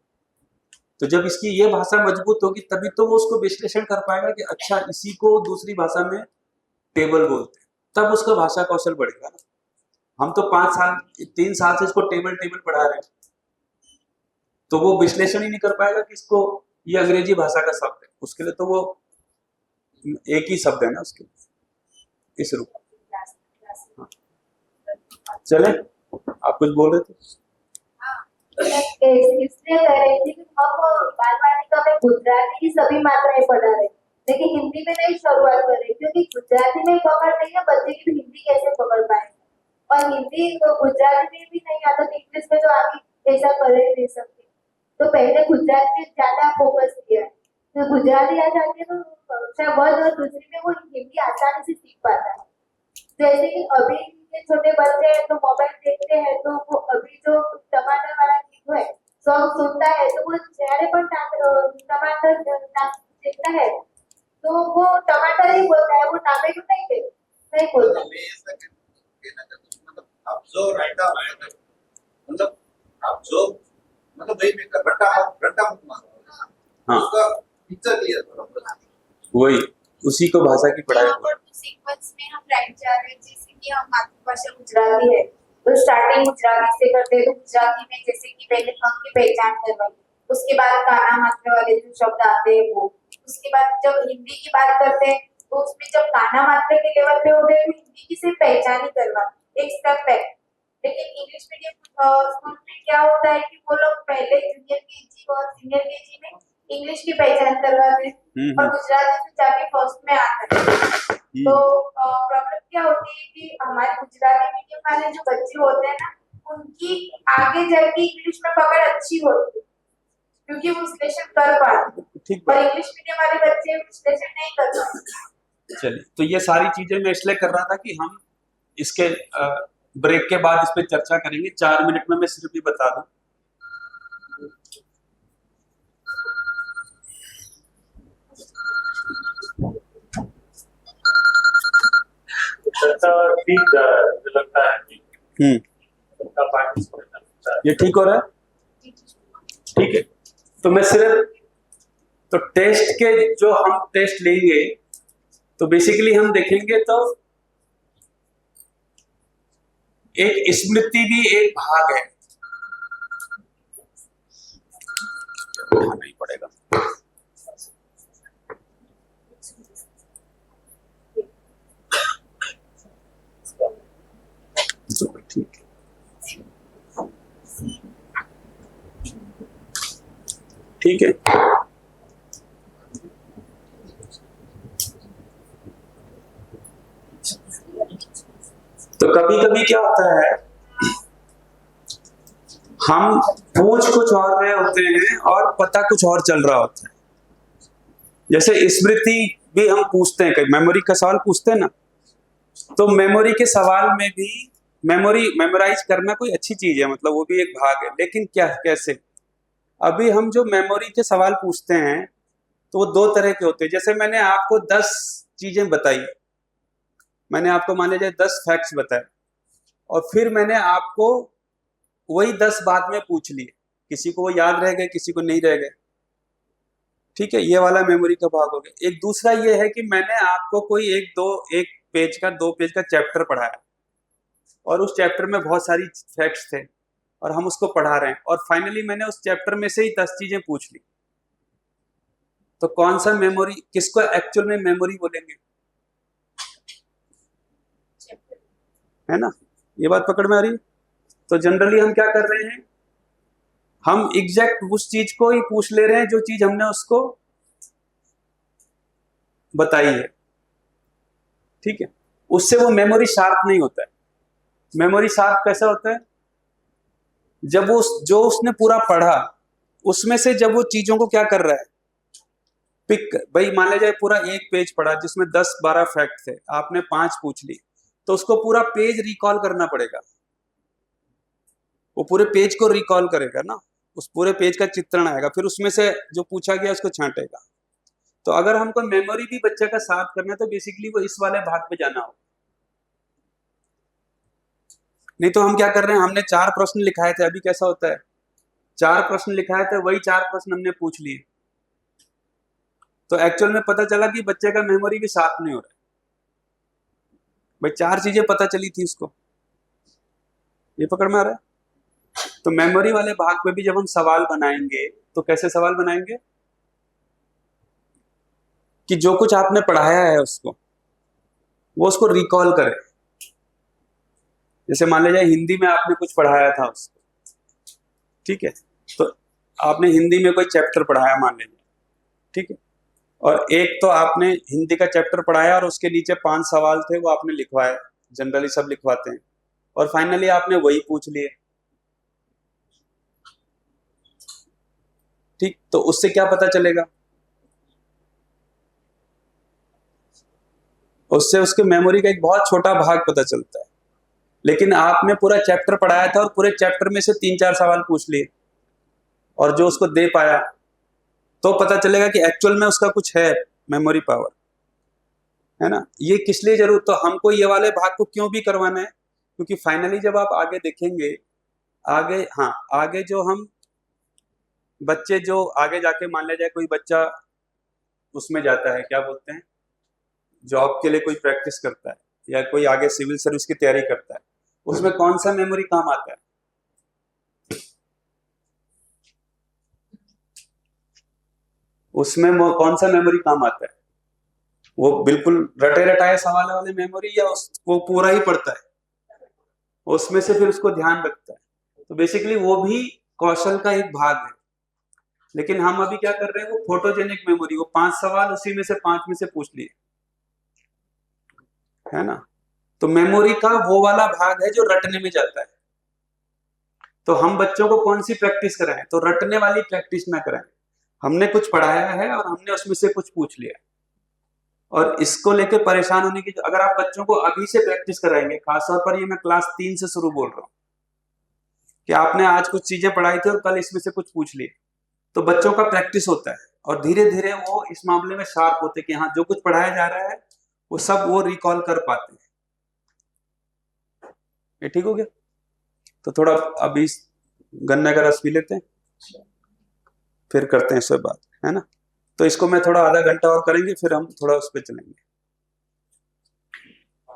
तो जब इसकी ये भाषा मजबूत होगी तभी तो वो उसको विश्लेषण कर पाएगा कि अच्छा इसी को दूसरी भाषा में टेबल बोलते हैं, तब उसका भाषा कौशल बढ़ेगा ना। हम तो 3 साल से इसको टेबल टेबल पढ़ा रहे हैं, तो वो विश्लेषण ही नहीं कर पाएगा कि इसको ये अंग्रेजी भाषा का शब्द है, उसके लिए तो वो एक ही शब्द है ना उसके लिए, इस रूप। हाँ। चले, आप कुछ बोल रहे थे? इसलिए कह रही थी कि हम बाल वाटिका में गुजराती की सभी मात्राएं पढ़ा रहे, लेकिन हिंदी में नहीं शुरुआत कर रहे, क्योंकि गुजराती में पकड़ नहीं है बच्चे की, तो हिंदी कैसे पकड़ पाएंगे, और हिंदी तो गुजराती में भी नहीं आता तो इंग्लिश में तो आगे ऐसा कर ही नहीं सकते। तो पहले गुजराती में ज्यादा फोकस किया है, तो गुजराती आ जाती है तो कक्षा 1 और 2 में वो हिंदी आसानी से सीख पाता है। जैसे कि अभी के छोटे बच्चे हैं तो मोबाइल देखते हैं, तो वो अभी जो टमाटर वाला गीत है सॉन्ग सुनता है, तो वो जયારે પણ टमाटर देखता है तो वो टमाटर ही बोलता है, वो टमाटो नहीं बोलता। मैं ऐसा कहना चाहता हूं, मतलब आप जो राइट डाउन है, मतलब आप जो मतलब वही में रट्टा मत मारो। हाँ, उसका पिक्चर क्लियर करो, वही उसी को भाषा की पढ़ाई। यहाँ पर तो सीक्वेंस में हम राइट जा रहे हैं, जैसे कि हम मातृभाषा गुजराती है तो स्टार्टिंग गुजराती से करते हैं, तो गुजराती में जैसे कि पहले अंक की पहचान करवाई, उसके बाद काना मात्रा वाले जो शब्द आते हैं वो, उसके बाद जब हिंदी की बात करते हैं तो उसमें जब काना मात्रा के लेवल पे होते हैं तो हिंदी की सिर्फ पहचान ही करवा, एक स्टेप बैक। लेकिन इंग्लिश मीडियम स्कूल में क्या होता है कि वो लोग पहले जूनियर केजी और सीनियर केजी में इंग्लिश की पहचान करवाते हैं और गुजराती में जाके फर्स्ट में आता है। तो प्रॉब्लम क्या होती है कि हमारे गुजराती मीडियम वाले जो बच्चे होते हैं ना, उनकी आगे जाके इंग्लिश में पकड़ अच्छी होती है क्योंकि वो विश्लेषण कर पाते हैं, और इंग्लिश मीडियम वाले बच्चे विश्लेषण नहीं कर पाते। चलिए, तो ये सारी चीजें मैं इसलिए कर रहा था कि हम इसके ब्रेक के बाद इस पे चर्चा करेंगे। 4 मिनट में मैं सिर्फ ये बता दूं, चर्चा ठीक जा रहा है, मुझे लगता है कि सबका पार्टिसिपेशन अच्छा है। ये ठीक हो रहा है, ठीक है। तो मैं सिर्फ तो टेस्ट के जो हम टेस्ट लेंगे तो बेसिकली हम देखेंगे तो एक स्मृति भी एक भाग है, उठाना ही पड़ेगा। ठीक है, ठीक है। तो कभी कभी क्या होता है, हम पूछ कुछ और रहे होते हैं और पता कुछ और चल रहा होता है। जैसे स्मृति भी हम पूछते हैं, कहीं मेमोरी का सवाल पूछते हैं ना, तो मेमोरी के सवाल में भी मेमोरी मेमोराइज करना कोई अच्छी चीज है, मतलब वो भी एक भाग है, लेकिन क्या कैसे। अभी हम जो मेमोरी के सवाल पूछते हैं तो वो 2 तरह के होते हैं। जैसे मैंने आपको 10 चीजें बताई, मैंने आपको मान लीजिए 10 फैक्ट्स बताए और फिर मैंने आपको वही 10 बाद में पूछ लिए, किसी को वो याद रह गए, किसी को नहीं रह गए, ठीक है। ये वाला मेमोरी का भाग हो गया। एक दूसरा ये है कि मैंने आपको कोई एक पेज का 2 पेज का चैप्टर पढ़ाया और उस चैप्टर में बहुत सारी फैक्ट्स थे और हम उसको पढ़ा रहे हैं और फाइनली मैंने उस चैप्टर में से ही 10 चीजें पूछ ली। तो कौन सा मेमोरी, किसको एक्चुअल में मेमोरी बोलेंगे, है ना? ये बात पकड़ में आ रही है? तो जनरली हम क्या कर रहे हैं, हम एग्जैक्ट उस चीज को ही पूछ ले रहे हैं जो चीज हमने उसको बताई है, ठीक है। उससे वो मेमोरी शार्प नहीं होता है। मेमोरी शार्प कैसा होता है, जब वो जो उसने पूरा पढ़ा उसमें से जब वो चीजों को क्या कर रहा है, पिक। भाई मान लीजिए पूरा एक पेज पढ़ा जिसमें 10-12 फैक्ट थे, आपने 5 पूछ ली, तो उसको पूरा पेज रिकॉल करना पड़ेगा। वो पूरे पेज को रिकॉल करेगा ना, उस पूरे पेज का चित्रण आएगा, फिर उसमें से जो पूछा गया उसको छांटेगा। तो अगर हमको मेमोरी भी बच्चे का साफ करना है तो बेसिकली वो इस वाले भाग पे जाना होगा। नहीं तो हम क्या कर रहे हैं, हमने 4 प्रश्न लिखाए थे, अभी कैसा होता है 4 प्रश्न लिखा है तो वही 4 प्रश्न हमने पूछ लिए, तो एक्चुअल में पता चला कि बच्चे का मेमोरी भी साफ नहीं हो रहा है। भाई 4 चीजें पता चली थी उसको, ये पकड़ में आ रहा है। तो मेमोरी वाले भाग में भी जब हम सवाल बनाएंगे तो कैसे सवाल बनाएंगे कि जो कुछ आपने पढ़ाया है उसको वो उसको रिकॉल करे। जैसे मान लीजिए हिंदी में आपने कुछ पढ़ाया था उसको, ठीक है, तो आपने हिंदी में कोई चैप्टर पढ़ाया मान लीजिए, ठीक है, और एक तो आपने हिंदी का चैप्टर पढ़ाया और उसके नीचे 5 सवाल थे वो आपने लिखवाए, जनरली सब लिखवाते हैं, और फाइनली आपने वही पूछ लिए, ठीक। तो उससे क्या पता चलेगा, उससे उसके मेमोरी का एक बहुत छोटा भाग पता चलता है। लेकिन आपने पूरा चैप्टर पढ़ाया था और पूरे चैप्टर में से 3-4 सवाल पूछ लिए और जो उसको दे पाया, तो पता चलेगा कि एक्चुअल में उसका कुछ है मेमोरी पावर, है ना। ये किस लिए जरूर, तो हमको ये वाले भाग को क्यों भी करवाना है, क्योंकि फाइनली जब आप आगे देखेंगे, आगे, हाँ, आगे जो हम बच्चे जो आगे जाके मान लिया जाए कोई बच्चा उसमें जाता है, क्या बोलते हैं, जॉब के लिए कोई प्रैक्टिस करता है या कोई आगे सिविल सर्विस की तैयारी करता है, उसमें कौन सा मेमोरी काम आता है, उसमें कौन सा मेमोरी काम आता है, वो बिल्कुल रटे रटाए सवाल वाले मेमोरी या वो पूरा ही पढ़ता है, उसमें से फिर उसको ध्यान रखता है। तो बेसिकली वो भी कौशल का एक भाग है। लेकिन हम अभी क्या कर रहे हैं, वो फोटोजेनिक मेमोरी, वो 5 सवाल उसी में से 5 में से पूछ लिए, है ना। तो मेमोरी का वो वाला भाग है जो रटने में जाता है। तो हम बच्चों को कौन सी प्रैक्टिस कराएं, तो रटने वाली प्रैक्टिस ना कराएं। हमने कुछ पढ़ाया है और हमने उसमें से कुछ पूछ लिया, और इसको लेके परेशान होने की, अगर आप बच्चों को अभी से प्रैक्टिस कराएंगे, खासतौर पर ये मैं क्लास 3 से शुरू बोल रहा हूँ कि आपने आज कुछ चीजें पढ़ाई थी और कल इसमें से कुछ पूछ लिए, तो बच्चों का प्रैक्टिस होता है और धीरे धीरे वो इस मामले में शार्प होते कि हाँ, जो कुछ पढ़ाया जा रहा है वो सब वो रिकॉल कर पाते हैं। ये ठीक हो गया। तो थोड़ा अभी गन्ने का रस पी लेते हैं, फिर करते हैं सब बात, है ना। तो इसको मैं थोड़ा आधा घंटा और करेंगे, फिर हम थोड़ा उस पर चलेंगे।